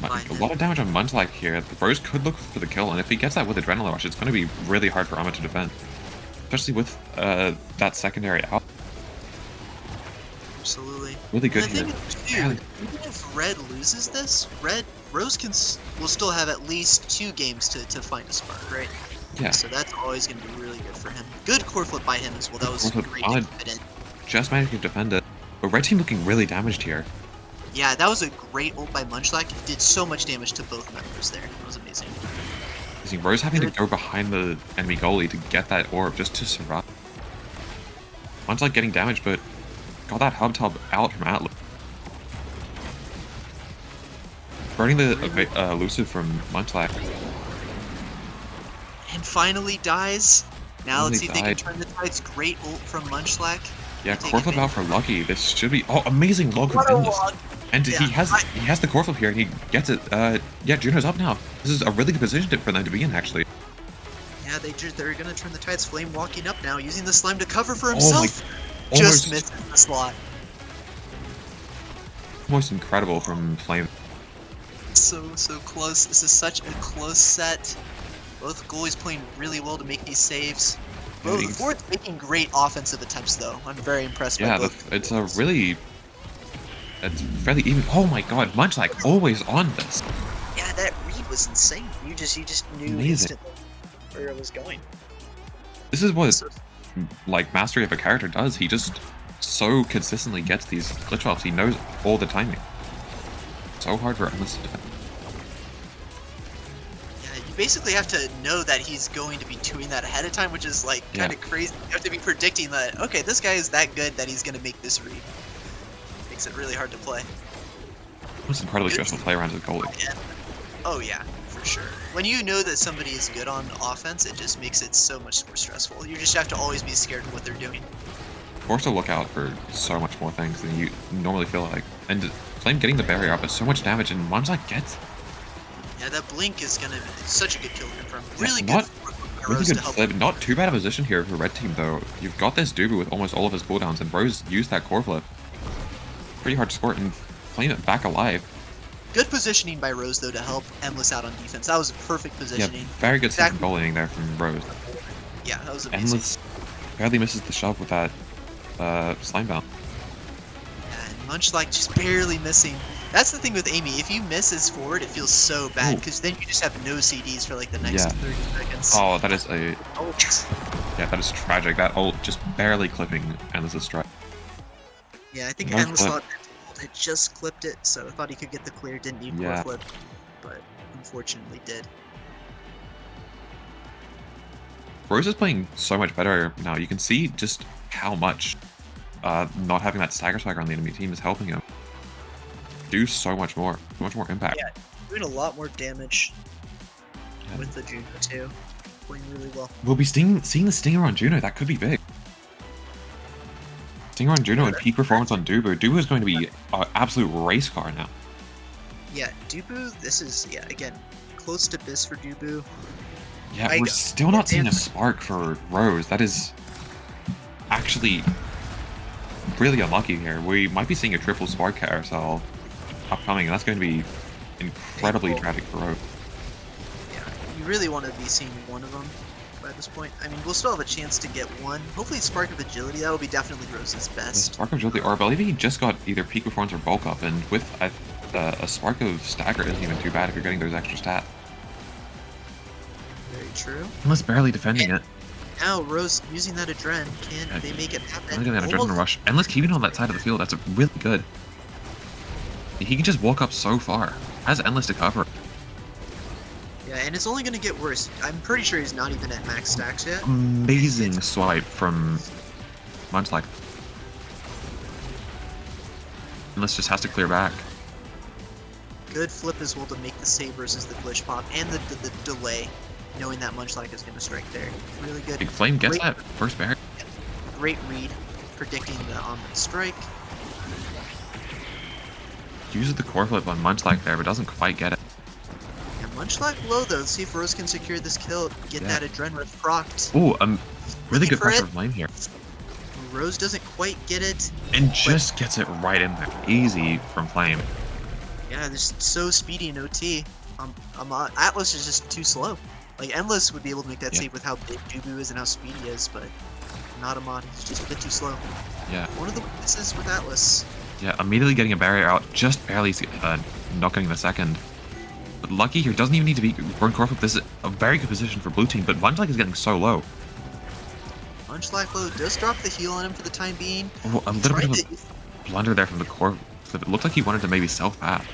A lot of damage on Munchlac here. The Rose could look for the kill, and if he gets that with Adrenaline Rush, it's going to be really hard for Ahmad to defend. Especially with that secondary out. Absolutely. Really good here. Even if Red loses this, Rose will still have at least 2 games to find a spark, right? Yeah. So that's always going to be really good for him. Good core flip by him as well. That was great to fit in. Just managed to defend it. But Red Team looking really damaged here. Yeah, that was a great ult by Munchlac. It did so much damage to both members there. It was amazing. Rose having to go behind the enemy goalie to get that orb just to survive. Munchlac getting damaged, but got that hub tub out from Atlas. Burning the elusive from Munchlac. And finally dies. Now let's see if they can turn the tides. Great ult from Munchlac. Yeah, core flip out for Lucky. This should be amazing log from Endless. And he has the core flip here, and he gets it. Yeah, Juno's up now. This is a really good position for them to be in, actually. Yeah, they're gonna turn the tides. Flame walking up now, using the slime to cover for himself. Just misses the slot. Most incredible from Flame. So close. This is such a close set. Both goalies playing really well to make these saves. Both forwards making great offensive attempts, though. I'm very impressed by both. Yeah, it's fairly even. Oh my god, Munchlac always on this. Yeah, that read was insane. You just knew instantly where it was going. This is what like mastery of a character does. He just so consistently gets these glitch offs. He knows all the timing. So hard for Endless to defend. You basically have to know that he's going to be doing that ahead of time, which is like kind of crazy. You have to be predicting that, okay, this guy is that good that he's going to make this read. Makes it really hard to play. It's incredibly stressful to play around with the goalie. Yeah. Oh yeah, for For sure. When you know that somebody is good on offense, it just makes it so much more stressful. You just have to always be scared of what they're doing. Forced to look out for so much more things than you normally feel like. And Flame getting the barrier up is so much damage, and Munchlac gets. Yeah, that blink is gonna be such a good kill confirm. Yeah, Really not, good. really Rose good to help. flip. Not too bad a position here for Red Team, though. You've got this Dubu with almost all of his cooldowns, and Rose used that core flip. Pretty hard to score, and Flame it back alive. Good positioning by Rose, though, to help Endless out on defense. That was a perfect positioning. Yeah, very good second bullying there from Rose. Yeah, that was amazing. Endless barely misses the shove with that slime bound. Yeah, and Munchlac just barely missing. That's the thing with Amy. If you miss his forward, it feels so bad, because then you just have no CDs for like the next 30 seconds. Oh, that is a... Ult. Yeah, that is tragic. That ult just barely clipping Endless's strike. Yeah, I think Nice Endless flip. thought it just clipped it, so thought he could get the clear, didn't need core flip, but unfortunately did. Rose is playing so much better now. You can see just how much not having that stagger swagger on the enemy team is helping him do so much more impact. Yeah, doing a lot more damage with the Juno too. Playing really well. We'll be seeing the Stinger on Juno. That could be big. Stinger on Juno and peak performance on Dubu. Dubu is going to be an absolute race car now. Yeah, Dubu, this is, yeah, again, close to Biss for Dubu. Yeah, we're still not seeing a spark for Rose. That is actually really unlucky here. We might be seeing a triple spark carousel upcoming, and that's going to be incredibly tragic for Rose. Yeah, you really want to be seeing one of them by this point. I mean, we'll still have a chance to get one. Hopefully Spark of Agility, that will be definitely Rose's best. Spark of Agility, or I believe he just got either peak performance or bulk up, and with a Spark of Stagger isn't even too bad if you're getting those extra stats. Very true. Endless barely defending it. Now Rose using that Adren, can they make it happen? Only getting that Adrenaline Rush. Endless keeping on that side of the field, that's really good. He can just walk up so far. Has Endless to cover. Yeah, and it's only going to get worse. I'm pretty sure he's not even at max stacks yet. Amazing swipe from Munchlac. Endless just has to clear back. Good flip as well to make the save versus the glitch pop and the delay, knowing that Munchlac is going to strike there. Really good. Big Flame gets that first barrier. Great read, predicting the ahmad strike. Uses the core flip on Munchlac there, but doesn't quite get it. Yeah, Munchlac low though. See if Rose can secure this kill, get that adrenaline procced. Ooh, really good pressure Flame here. Rose doesn't quite get it. And just gets it right in there. Easy from Flame. Yeah, they're so speedy in OT. Atlas is just too slow. Like, Endless would be able to make that save with how big Dubu is and how speedy he is, but not ahmad. He's just a bit too slow. Yeah. One of the weaknesses with Atlas. Yeah, immediately getting a barrier out, just barely not getting the second. But lucky here, doesn't even need to be run core flip. This is a very good position for blue team, but Munchlac is getting so low. Munchlac low does drop the heal on him for the time being. Oh, a little bit of a blunder there from the core flip. It looked like he wanted to maybe self-path.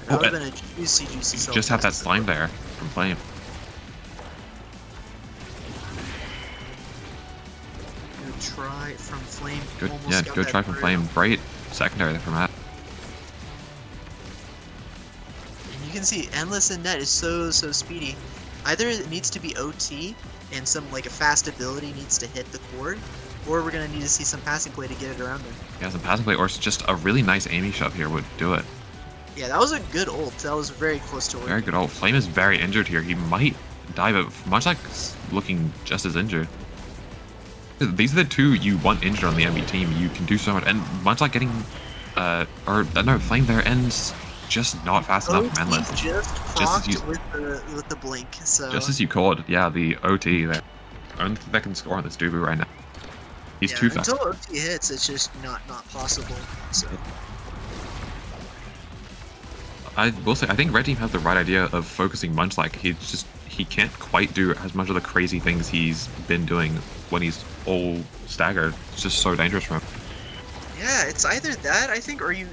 That would have been a juicy self-path. Just have that slime there from Flame. Good try from Flame. Good, yeah, good try from Flame. Great secondary there from Matt. And you can see Endless in net is so speedy. Either it needs to be OT and some like a fast ability needs to hit the cord, or we're gonna need to see some passing play to get it around him. Yeah, some passing play, or just a really nice Amy shove here would do it. Yeah, that was a good ult. That was very close to working. Very good ult. Flame is very injured here. He might die, but Munchlac's looking just as injured. These are the two you want injured on the enemy team. You can do so much. And Munchlac getting, no, Flame there ends just not fast enough from Endless. Just with the blink, so. Just as you called, yeah, the OT there. Only thing that can score on this Dubu right now. He's too fast. Until OT hits, it's just not possible, so. I will say, I think Red Team has the right idea of focusing Munchlac. He can't quite do as much of the crazy things he's been doing when he's all staggered. It's just so dangerous for him. Yeah, it's either that, I think, or you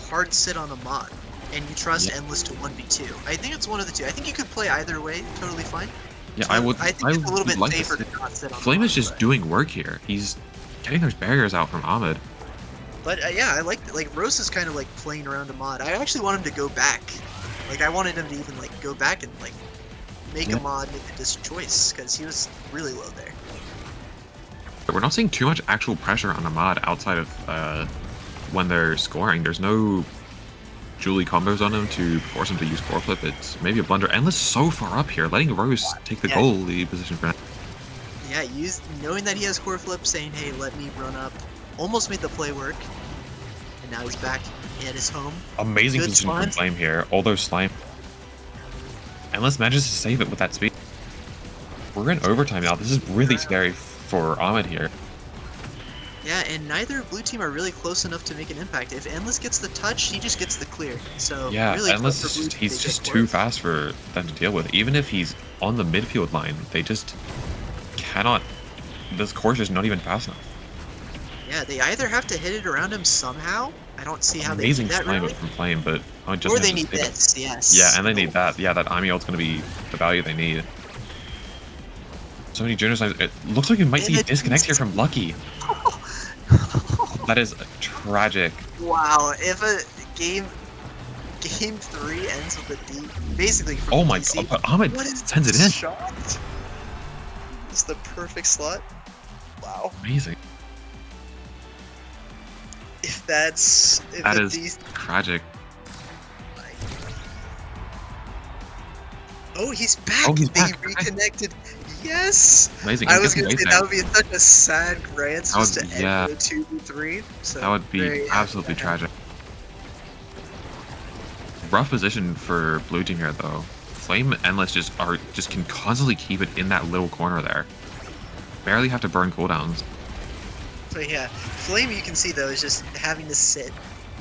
hard sit on ahmad, and you trust Endless to 1v2. I think it's one of the two. I think you could play either way, totally fine. Yeah, I think it's a little bit safer to not sit on Flame is just doing work here. He's getting those barriers out from ahmad. But yeah, I like Rose is kind of like playing around ahmad. I actually want him to go back. Like I wanted him to even like go back and like make Yeah. Ahmad make the choice because he was really low there. But we're not seeing too much actual pressure on Ahmad outside of when they're scoring. There's no Julie combos on him to force him to use core flip. It's maybe a blunder. Endless so far up here, letting Rose take the Yeah. goal lead position for him. Yeah, knowing that he has core flip, saying, "Hey, let me run up," almost made the play work. And now he's back at his home. Amazing Good position from slime. Flame here. Although Slime. Endless manages to save it with that speed. We're in overtime now. This is really scary for Ahmed here. Yeah, and neither blue team are really close enough to make an impact. If Endless gets the touch, he just gets the clear. So Yeah, really Endless, tough for blue team he's to just get too core. fast for them to deal with. Even if he's on the midfield line, they just cannot. This course is not even fast enough. Yeah, they either have to hit it around him somehow. I don't see how Amazing they do that slime really. from Flame, but I just Or they managed need to save it. this, yes. Yeah, and they need that. Yeah, that Ami ult's gonna be the value they need. So many junior slimes. It looks like we might see a disconnect here from Lucky. That is tragic. Wow, if a game 3 ends with a D, basically from Oh my DC, god, but Ahmed what is sends it this in. shot? It's the perfect slot. Wow. Amazing. If that's if That a is DC tragic. Oh, he's back! Oh, he's They back. reconnected. Yes! Amazing. I He's was getting gonna say away that there. would be such a sad grant That just would- to yeah. end the 2v3. So That would be very absolutely happy. tragic. Rough position for blue team here though. Flame and Endless just can constantly keep it in that little corner there. Barely have to burn cooldowns. So yeah, Flame you can see though is just having to sit.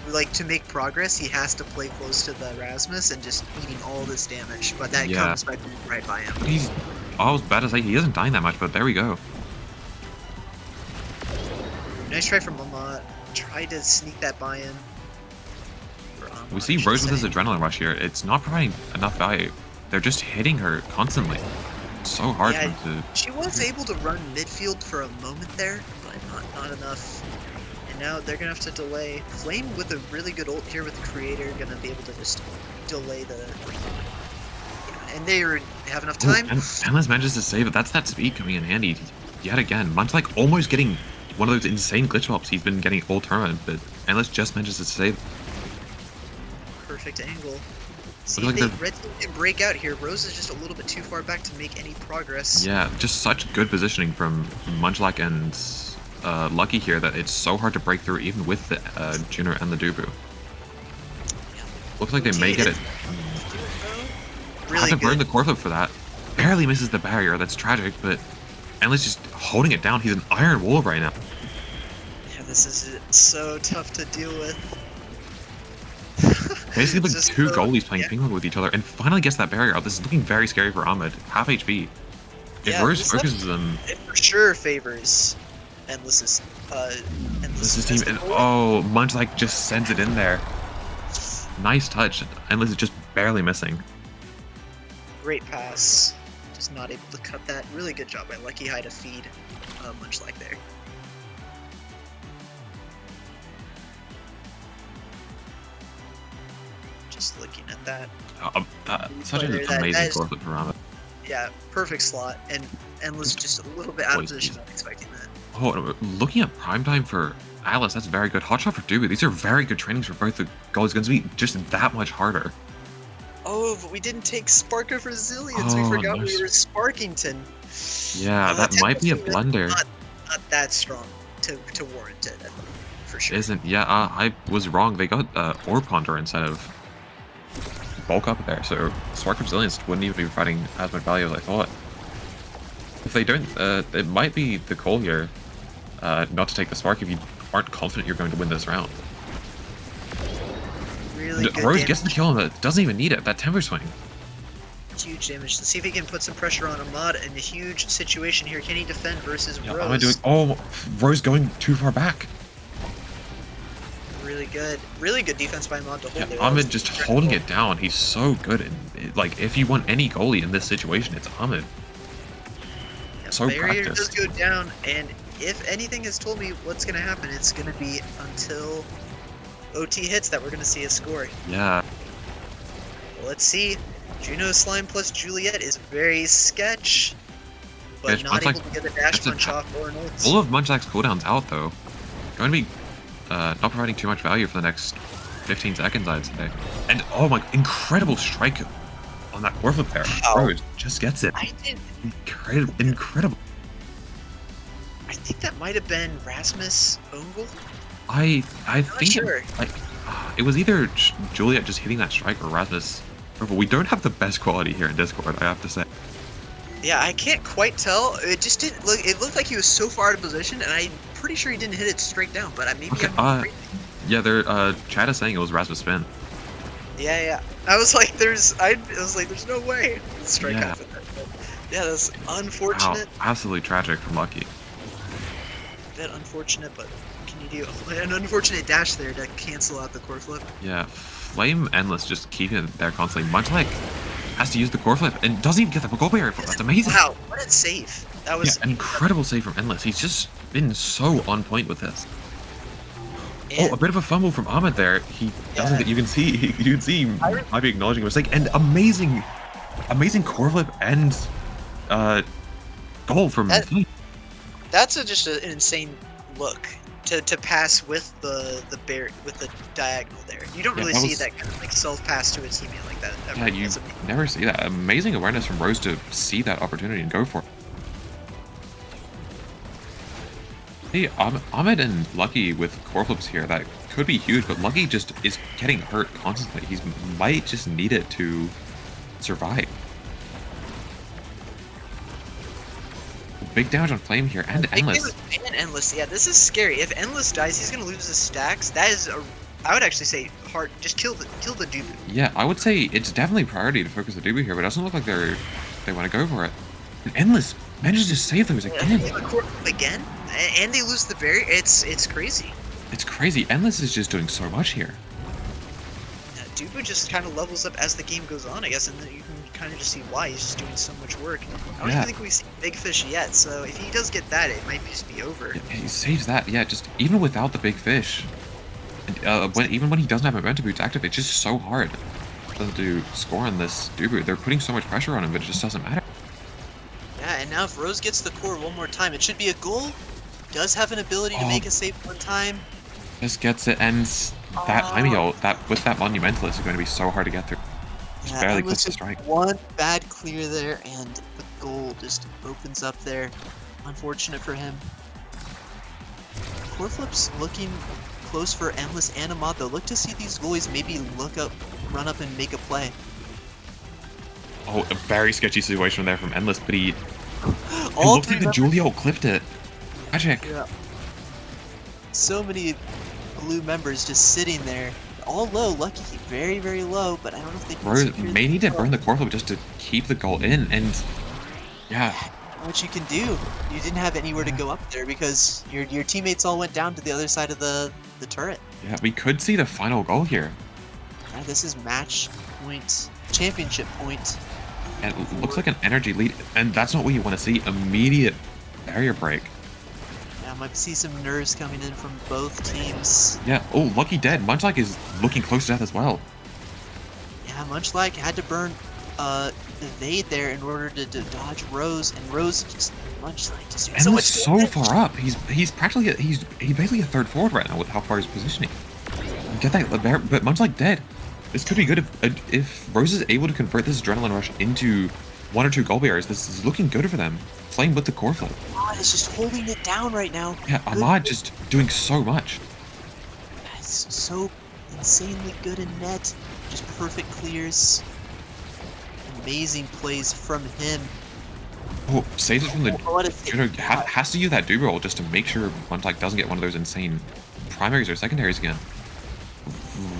Like to make progress, he has to play close to the Erasmus and just eating all this damage. But that Yeah. comes by being right by him. But he's, I was about to say he isn't dying that much, but there we go. Nice try from Ahmad. Tried to sneak that buy-in. We see Rose with his adrenaline rush here. It's not providing enough value. They're just hitting her constantly. It's so hard Yeah, for them to. she was able to run midfield for a moment there, but not enough. And now they're gonna have to delay. Flame with a really good ult here with the creator, gonna be able to just delay the. And they have enough time. And Endless manages to save it. That's that speed coming in handy yet again. Munchlac almost getting one of those insane glitch pops he's been getting all tournament, but Endless just manages to save. Perfect angle. See Looks if like they red team can break out here. Rose is just a little bit too far back to make any progress. Yeah, just such good positioning from Munchlac and Lucky here that it's so hard to break through even with the Juno and the Dubu. Looks like they may get it. Really Have to burn good. the core flip for that. Barely misses the barrier. That's tragic, but Endless just holding it down. He's an iron wolf right now. Yeah, this is so tough to deal with. Basically, like Just two so- goalies playing yeah. ping pong with each other, and finally gets that barrier out. This is looking very scary for Ahmed. Half HP. If Yeah, Rose this focuses them, It for sure favors Endless's this is team. as the And goalie. oh, Munchlac just sends it in there. Nice touch. Endless is just barely missing. Great pass. Just not able to cut that. Really good job by Lucky High to feed Munchlac there. Just looking at that. Such an That amazing is- core flip for Ahmed. Yeah, perfect slot. And Endless just a little bit out of Boys, position. Not expecting that. Oh, looking at prime time for Alice, that's very good. Hot shot for Dubu. These are very good trainings for both the goalies. Going to be just that much harder. Oh, but we didn't take Spark of Resilience. Oh, We forgot no we were Sparkington. Yeah, that might be a 10% blunder. Not that strong to warrant it, for sure. Isn't? Yeah, I was wrong. They got Orb Ponder instead of bulk up there, so Spark of Resilience wouldn't even be providing as much value as I thought. If they don't, it might be the call here not to take the Spark if you aren't confident you're going to win this round. Really good Rose damage. gets the kill and doesn't even need it. That temper swing. Huge damage. Let's see if he can put some pressure on Ahmad in a huge situation here. Can he defend versus Yeah, Rose? am I doing? Oh, Rose going too far back. Really good defense by Ahmad to hold Yeah, it. Ahmed just holding it down. He's so good. And like, if you want any goalie in this situation, it's Ahmed. Yeah, So barrier practiced. does go down, and if anything has told me what's going to happen, it's going to be until OT hits that we're going to see a score. Yeah. Let's see. Juno Slime plus Juliet is very sketch, but Sketch, not Munchlac- able to get the dash that's a punch off or an ult. All of Munchlac's cooldowns out though. Going to be not providing too much value for the next 15 seconds, I'd say. And oh my, incredible strike on that core flip there. Wow. Bro, just gets it. I did. Incredible. I think that might have been Rasmus Ongel. I Not think sure. it was either Juliet just hitting that strike or Rasmus. We don't have the best quality here in Discord, I have to say. Yeah, I can't quite tell. It just didn't look. It looked like he was so far out of position, and I'm pretty sure he didn't hit it straight down. But maybe Okay, I'm crazy. yeah, they're chat is saying it was Rasmus spin. Yeah. I was like, there's no way strike Yeah. happened. Yeah, that's unfortunate. Wow, absolutely tragic from Lucky. That unfortunate, but what can you do? An unfortunate dash there to cancel out the core flip. Yeah, FlameXIII just keeping it there constantly. Munchlac has to use the core flip and doesn't even get the goal barrier for it. That's amazing. Wow, what a save! That was an incredible save from Endless. He's just been so on point with this. And Oh, a bit of a fumble from Ahmad there. He doesn't. You can see. You can see. He might be acknowledging a mistake. And amazing core flip and goal from. that's just an insane look to pass with the diagonal there. You don't really see that kind of like self pass to a teammate like that. Ever. Yeah, you never see that. Amazing awareness from Rose to see that opportunity and go for it. Hey, Ahmed and Lucky with core flips here, that could be huge, but Lucky just is getting hurt constantly. He might just need it to survive. Big damage on Flame here, and Endless. And Endless, yeah, this is scary. If Endless dies, he's gonna lose his stacks. That is I would actually say hard. Just kill the Dubu. Yeah, I would say it's definitely priority to focus the Dubu here, but it doesn't look like they want to go for it. And Endless manages to save those again. Again, and they lose the barrier. It's crazy. It's crazy. Endless is just doing so much here. Yeah, Dubu just kind of levels up as the game goes on, I guess, and then you can kind of just see why he's just doing so much work. I don't even think we've seen Big Fish yet, so if he does get that, it might just be over. Yeah, he saves that. Yeah, just even without the Big Fish, and, even when he doesn't have momentum boots active, it's just so hard to score on this Dubu. They're putting so much pressure on him, but it just doesn't matter. Yeah, and now if Rose gets the core one more time, it should be a goal. Does have an ability to make a save one time. Just gets it, and that Imeo, with that Monumentalist is going to be so hard to get through. Just barely clips the strike. One bad clear there, and the goal just opens up there. Unfortunate for him. Core flips looking close for Endless and Ahmad, though. Look to see these goalies maybe run up and make a play. Oh, a very sketchy situation there from Endless, but it looked like the Julio clipped it. Magic. Yeah. So many blue members just sitting there. All low, Lucky, very, very low, but I don't know if they can may need to burn the core flip just to keep the goal in, and yeah. What you can do, you didn't have anywhere to go up there because your teammates all went down to the other side of the turret. Yeah, we could see the final goal here. Yeah, this is match point, championship point. And it looks like an energy lead, and that's not what you want to see. Immediate barrier break. Yeah, might see some nerves coming in from both teams. Yeah, oh, Lucky dead. Munchlac is looking close to death as well. Yeah, Munchlac had to burn evade there in order to dodge Rose, and Rose just Munchlac just doing so much. So far up. He's practically he's basically a third forward right now with how far he's positioning. Get that, but Munchlac dead. This could be good if Rose is able to convert this adrenaline rush into 1 or 2 goal barriers. This is looking good for them. Playing with the core flip. Ahmad is just holding it down right now. Yeah, Ahmad just doing so much. That's so insanely good in net. Just perfect clears. Amazing plays from him. Oh, saves it from the... has to use that do roll just to make sure Munchlac doesn't get one of those insane primaries or secondaries again.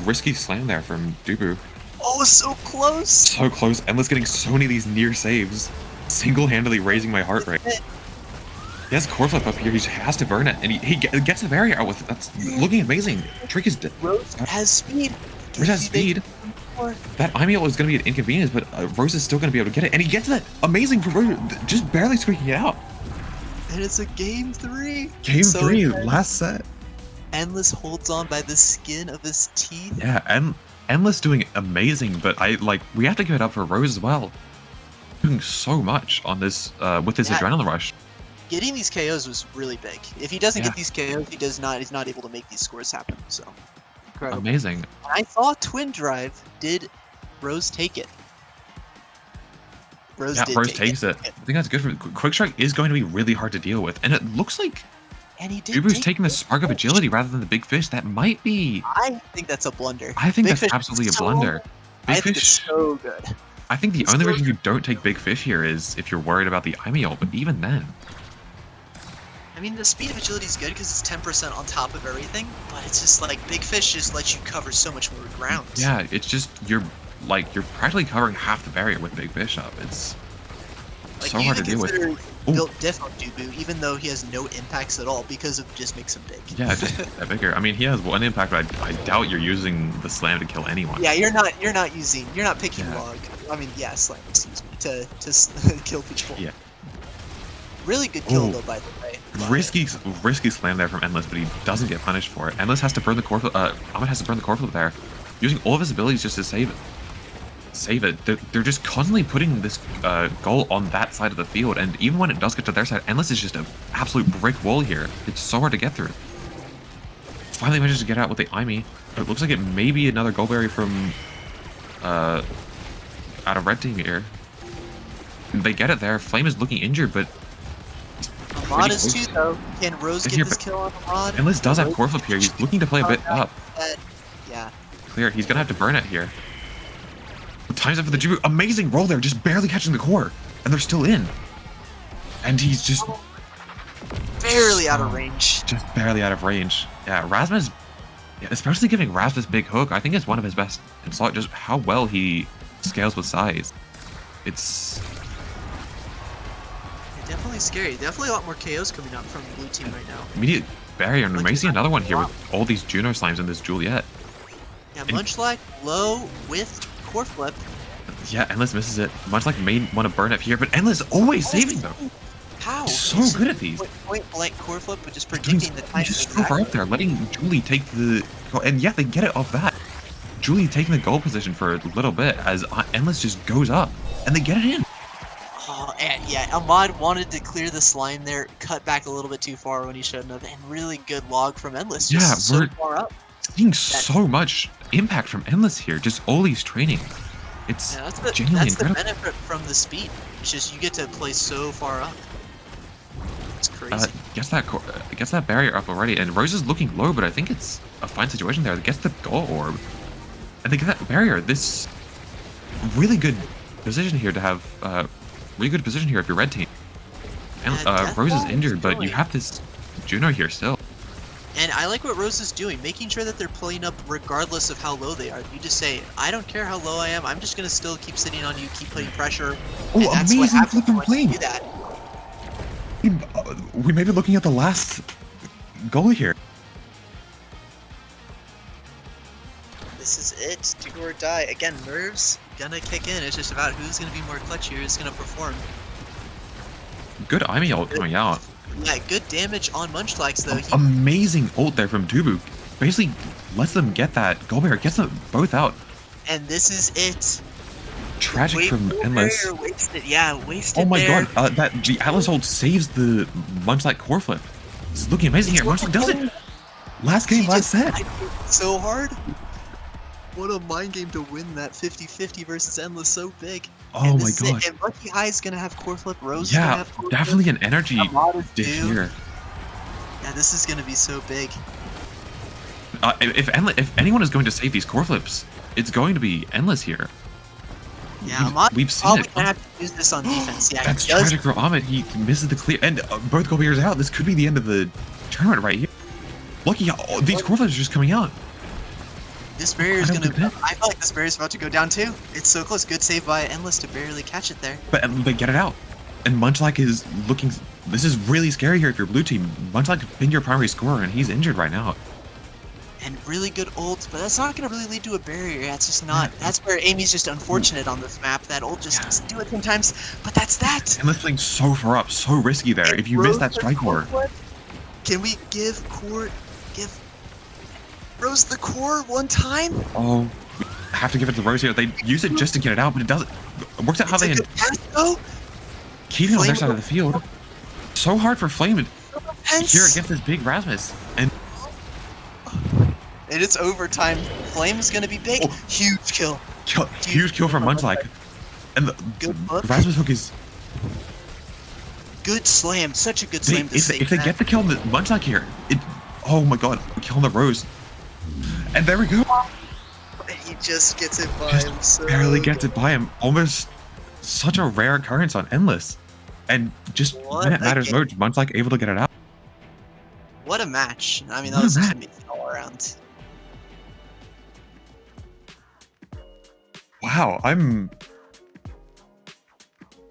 Risky slam there from Dubu. Oh, so close! So close. Endless getting so many of these near saves. Single-handedly raising my heart rate. He has core flip up here. He has to burn it, and he gets the barrier out with it. That's looking amazing. Trick is dead. Rose has speed. Rose has speed. That Imeo is going to be an inconvenience, but Rose is still going to be able to get it, and he gets it. Amazing for Rose, just barely squeaking it out. And it's a game 3. Game 3, last set. Endless holds on by the skin of his teeth. Yeah, and Endless doing amazing, but we have to give it up for Rose as well. Doing so much on this with his adrenaline rush. Getting these KOs was really big. If he doesn't Yeah. get these KOs, he's not able to make these scores happen. So incredible. Amazing. And I saw Twin Drive. Did Rose take it? Rose takes it. I think that's good for Quick Strike is going to be really hard to deal with, and it looks like Dubu's taking the spark of agility rather than the big fish. That might be. I think that's a blunder. I think Big that's absolutely a blunder. I think it's so good. I think the only reason you don't take big fish here is if you're worried about the Aimi ult, but even then. I mean, the speed of agility is good because it's 10% on top of everything, but it's just like big fish just lets you cover so much more ground. Yeah, it's just you're practically covering half the barrier with big fish up. It's so hard to deal with. Built diff on Dubu, even though he has no impacts at all because of just makes him big. Yeah, just that bigger. I mean, he has one impact, but I doubt you're using the slam to kill anyone. Yeah, you're not picking log. I mean, yeah, slam, excuse me, to kill people. Yeah. Really good kill though, by the way. Risky slam there from Endless, but he doesn't get punished for it. Endless has to burn the core flip. Ahmad has to burn the core flip there, using all of his abilities just to save it. They're just constantly putting this goal on that side of the field, and even when it does get to their side, Endless is just an absolute brick wall here. It's so hard to get through. Finally manages to get out with the Aimi. It looks like it may be another goal berry from out of red team here. They get it there. Flame is looking injured, but Ahmad is too though. Can Rose get this kill on Ahmad? Endless does have core flip here. He's looking to play a bit up. Yeah. Clear. He's gonna have to burn it here. Times it for the Jubu. Amazing roll there, just barely catching the core, and they're still in. And he's just barely out of range. Just barely out of range. Yeah, Rasmus, especially giving Rasmus big hook, I think it's one of his best in slot. Just how well he scales with size. It's definitely scary. Definitely a lot more KOs coming out from the blue team right now. Immediate barrier, and we may see another one here with all these Juno slimes and this Juliet. Yeah, Munchlac low with core flip. Yeah, Endless misses it. Munchlac may want to burn it here, but Endless always saving them. How? He's so good at these. Point blank core flip, but just predicting the time. Just so far up there, letting Julie take the goal, and yeah, they get it off that. Julie taking the goal position for a little bit as Endless just goes up, and they get it in. Oh, and yeah, Ahmad wanted to clear the slime there, cut back a little bit too far when he shouldn't have, and really good log from Endless. Just so far up. Seeing so much impact from Endless here, just all these training. It's genuinely incredible. The benefit from the speed. It's just you get to play so far up. It's crazy. Gets that barrier up already, and Rose is looking low, but I think it's a fine situation there. It gets the goal orb, and they get that barrier. This really good position here to have. Really good position here if you're red team. And Rose is injured, but you have this Juno here still. And I like what Rose is doing, making sure that they're playing up regardless of how low they are. You just say, I don't care how low I am, I'm just going to still keep sitting on you, keep putting pressure. Oh, amazing flipping plane! That. We may be looking at the last goal here. This is it, do or die. Again, nerves gonna kick in. It's just about who's gonna be more clutch here, who's gonna perform. Good Aimi ult coming out. Yeah, good damage on Munchlax though. Amazing ult there from Dubu. Basically lets them get that goal barrier, gets them both out. And this is it. Tragic from Endless. Wasted. Yeah, wasted. Oh my god, that Atlas ult saves the Munchlac core flip. This is looking amazing here. Munchlac does it. Last game, last set. So hard. What a mind game to win that 50-50 versus Endless so big. Oh my god. And Lucky High is going to have core flip, Rose is going to have core definitely flip. An energy diff here. Yeah, this is going to be so big. If anyone is going to save these core flips, it's going to be Endless here. Yeah, we've seen it. Gonna have to use this on defense. Yeah, that's tragic for Ahmad. He misses the clear, and both goal barriers out. This could be the end of the tournament right here. Lucky, these core flips are just coming out. This barrier is gonna. I feel like this barrier is about to go down too. It's so close. Good save by Endless to barely catch it there. But they get it out, and Munchlac is looking. This is really scary here if you're blue team. Munchlac has been your primary scorer, and he's injured right now. And really good ult, but that's not gonna really lead to a barrier. That's just not. That's where Amy's just unfortunate on this map. That ult just doesn't do it sometimes. But that's that. And this thing's so far up, so risky there. If you miss that strike core. Can we give Rose the core one time? Oh Have to give it to Rose here. They use it just to get it out, but it doesn't. It works out how they keep it on their side of the field. So hard for Flame here against this big Rasmus. And it's overtime. Flame's gonna be big. Oh. Huge kill. Huge kill from Munchlac. And the Rasmus hook is good slam. Such a good slam. If they get the kill on the Munchlac here, oh my god, kill on the Rose. And there we go. He just gets it by him. So barely gets it by him. Almost such a rare occurrence on Endless. And just when it matters most, Munchlac able to get it out. What a match. I mean, that was just amazing all around. Wow,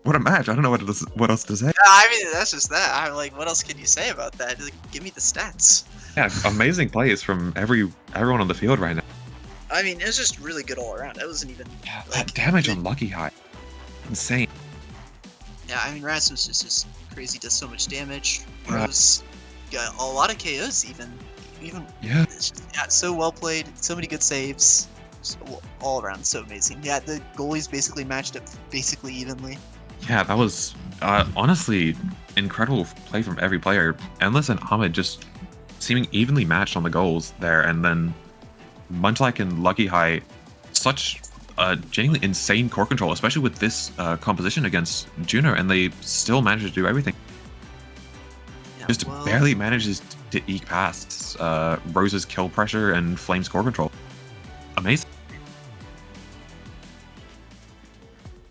what a match. I don't know what else to say. I mean, that's just that. I'm like, what else can you say about that? Like, give me the stats. Yeah, amazing plays from everyone on the field right now. I mean, it was just really good all around. It wasn't even that damage on Lucky High. Insane. Yeah, I mean, Rasmus is just crazy, does so much damage. Rose got a lot of KOs even. Yeah. It's just, so well played, so many good saves. So, all around, so amazing. Yeah, the goalies basically matched up basically evenly. Yeah, that was honestly incredible play from every player. Endless and Ahmad just seeming evenly matched on the goals there, and then Munchlac and Lucky High, such genuinely insane core control, especially with this composition against Juno, and they still managed to do everything. Yeah, just barely manages to eke past Rose's kill pressure and Flame's core control. Amazing.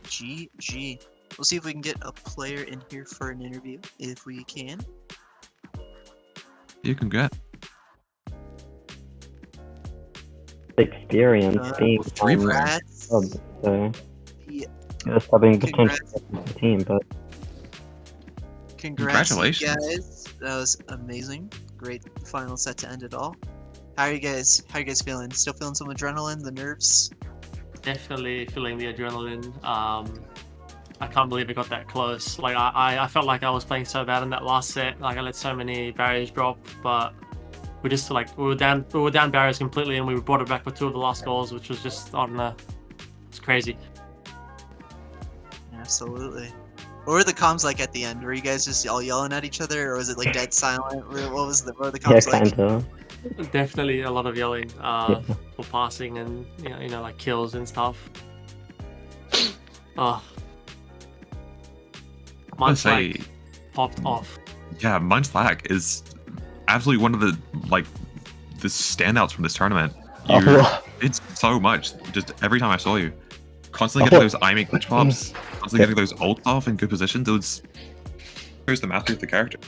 GG. We'll see if we can get a player in here for an interview, if we can. You can get experience being subbing the team, but congratulations, guys. That was amazing. Great final set to end it all. How are you guys feeling? Still feeling some adrenaline, the nerves? Definitely feeling the adrenaline. I can't believe it got that close. Like I felt like I was playing so bad in that last set. Like I let so many barriers drop, but we just we were down barriers completely, and we brought it back with 2 of the last goals, which was just, I don't know, it's crazy. Absolutely. What were the comms like at the end? Were you guys just all yelling at each other, or was it like dead silent? What were the comms like? Kinda. Definitely a lot of yelling for passing and you know like kills and stuff. Oh, Munchlac popped off. Yeah, Munchlac is absolutely one of the standouts from this tournament. You did so much. Just every time I saw you, constantly getting those IME glitch pops, constantly getting those ults off in good positions. Here's the mastery of the character.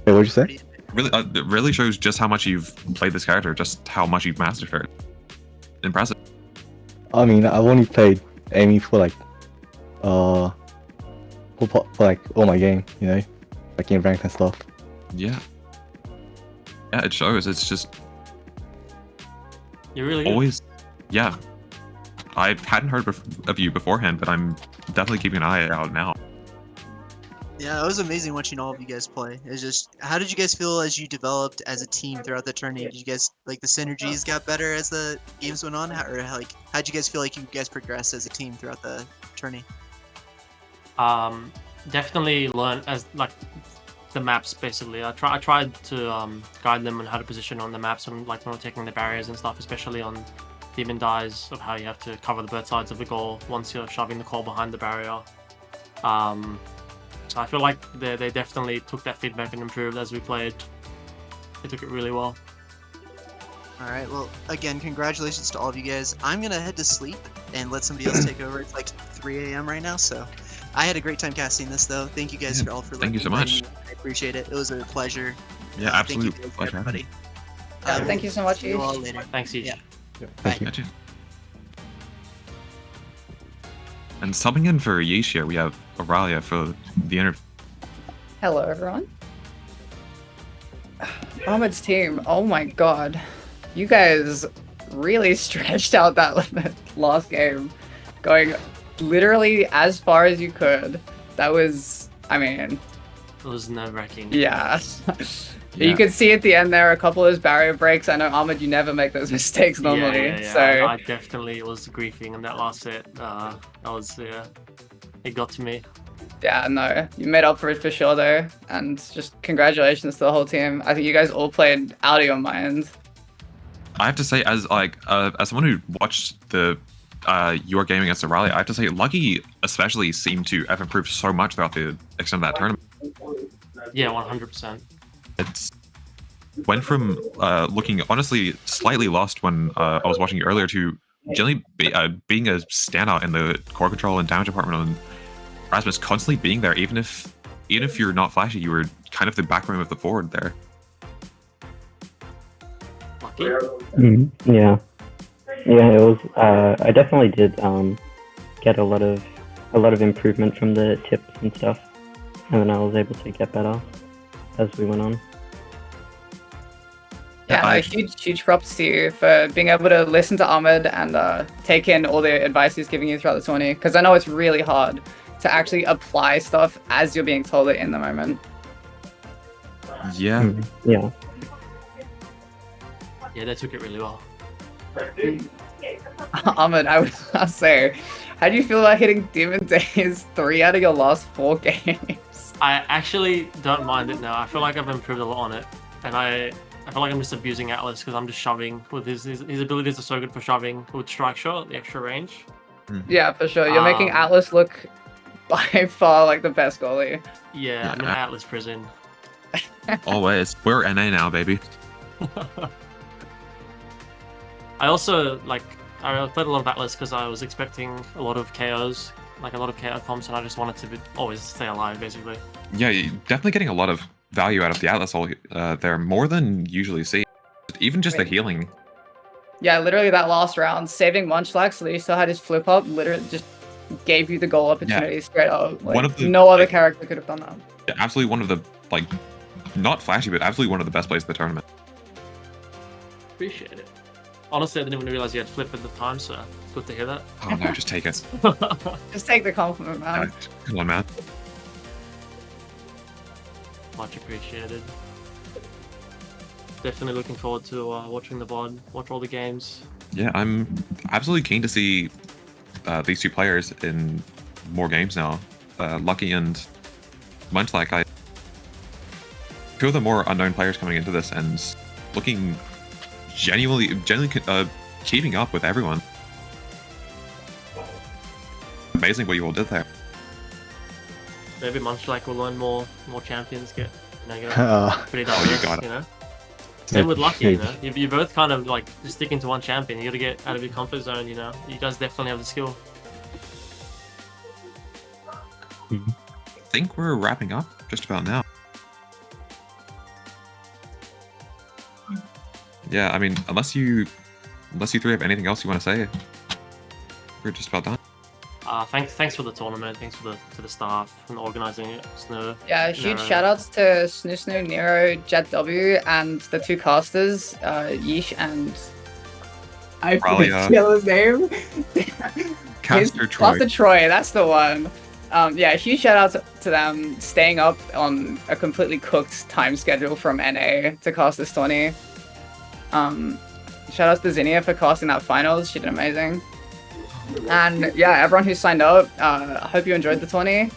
Hey, what'd you say? It really shows just how much you've played this character, just how much you've mastered her. Impressive. I mean, I've only played Amy for all my game, you know, like game ranked and stuff. Yeah. Yeah, it shows. It's just you're really always. Yeah. I hadn't heard of you beforehand, but I'm definitely keeping an eye out now. Yeah, it was amazing watching all of you guys play. It's just, how did you guys feel as you developed as a team throughout the tourney? Did you guys, the synergies got better as the games went on? How'd you guys feel like you guys progressed as a team throughout the tourney? Definitely learned as, the maps, basically. I tried to guide them on how to position on the maps and, when we're taking the barriers and stuff, especially on Demon Dies, of how you have to cover the both sides of the goal once you're shoving the core behind the barrier. So I feel like they definitely took that feedback and improved as we played. They took it really well. Alright, well, again, congratulations to all of you guys. I'm gonna head to sleep and let somebody else take over. It's 3 a.m. right now, so I had a great time casting this, though. Thank you guys all for Thank you so much. I appreciate it. It was a pleasure. Yeah, absolutely. Thank you pleasure, everybody. Thank you so much, See you all later. Thanks, Ish. Yeah. Thank Bye. you. And subbing in for Yeishia, we have Aurelia for the interview. Hello, everyone. Ahmad's team, oh my god. You guys really stretched out that last game, going literally as far as you could. That was, I mean, It was nerve-wracking. Yeah. Yeah. You could see at the end there a couple of those barrier breaks. I know, Ahmed, you never make those mistakes normally. Yeah. So I definitely was griefing in that last set. That was, yeah, it got to me. yeah, no, you made up for it for sure though. And just congratulations to the whole team. I think you guys all played out of your mind. I have to say, as someone who watched the your game against Aurelia, I have to say, Lucky especially seemed to have improved so much throughout the extent of that tournament. Yeah, 100%. It's went from looking honestly slightly lost when I was watching you earlier to generally being a standout in the core control and damage department, and Rasmus constantly being there, even if you're not flashy, you were kind of the backbone of the forward there. Lucky. Yeah, it was. I definitely did get a lot of improvement from the tips and stuff, and then I was able to get better as we went on. Yeah, no, huge props to you for being able to listen to Ahmed and take in all the advice he's giving you throughout the tourney. Because I know it's really hard to actually apply stuff as you're being told it in the moment. Yeah. Yeah. Yeah, they took it really well. Ahmed, I'll say, how do you feel about hitting Demon Days 3 out of your last 4 games? I actually don't mind it now. I feel like I've improved a lot on it, and I feel like I'm just abusing Atlas because I'm just shoving with his abilities are so good for shoving with strike shot, the extra range. Yeah, for sure. You're making Atlas look by far like the best goalie. Yeah, I'm in Atlas prison. Always. We're NA now, baby. I also I played a lot of Atlas because I was expecting a lot of KOs, like a lot of KO comps, and I just wanted to always stay alive, basically. Yeah, you're definitely getting a lot of value out of the Atlas ult there, more than usually see. Even just the healing. Yeah, literally that last round, saving Munchlac so that he still had his flip up, literally just gave you the goal opportunity straight up. Like, One of the- no other character could have done that. Absolutely one of the, not flashy, but absolutely one of the best plays of the tournament. Appreciate it. Honestly, I didn't even realize you had flip at the time, so it's good to hear that. Oh no, just take it. Just take the compliment, man. Come on, man. Much appreciated. Definitely looking forward to watching the VOD, watch all the games. Yeah, I'm absolutely keen to see these two players in more games now. Lucky and Munchlac. Two of the more unknown players coming into this and looking genuinely keeping up with everyone. Amazing what you all did there. Maybe Munchlac will learn more champions, get pretty you diverse, got it. you know? Same with Lucky, you know? You both kind of just sticking to one champion. You gotta get out of your comfort zone, you know? You guys definitely have the skill. I think we're wrapping up just about now. Yeah, I mean, unless you three have anything else you want to say, we're just about done. Thanks for the tournament. Thanks to the staff and organising it. Snow. Yeah, huge Nero. shout outs to Snoo, Nero, Jet W, and the two casters, Yeesh and I Ralia. forget his name. Caster Troy. Caster Troy, that's the one. Yeah, huge shout out to them staying up on a completely cooked time schedule from NA to cast this tourney. Shout outs to Zinnia for casting that finals. She did amazing. And yeah, everyone who signed up, I hope you enjoyed the tourney.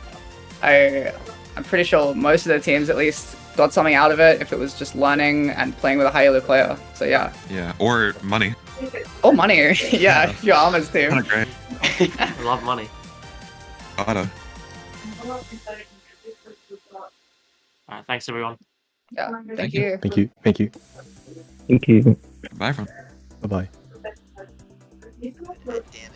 I'm pretty sure most of the teams at least got something out of it if it was just learning and playing with a high elo player. So yeah. Yeah, or money. Oh, money. Yeah, if you're Ahmed's team. Kinda great. I love money. Gotta. Alright, thanks everyone. Yeah, thank Thank you. you. Thank you. Thank you. Thank you. Bye, everyone. Bye bye. Damage.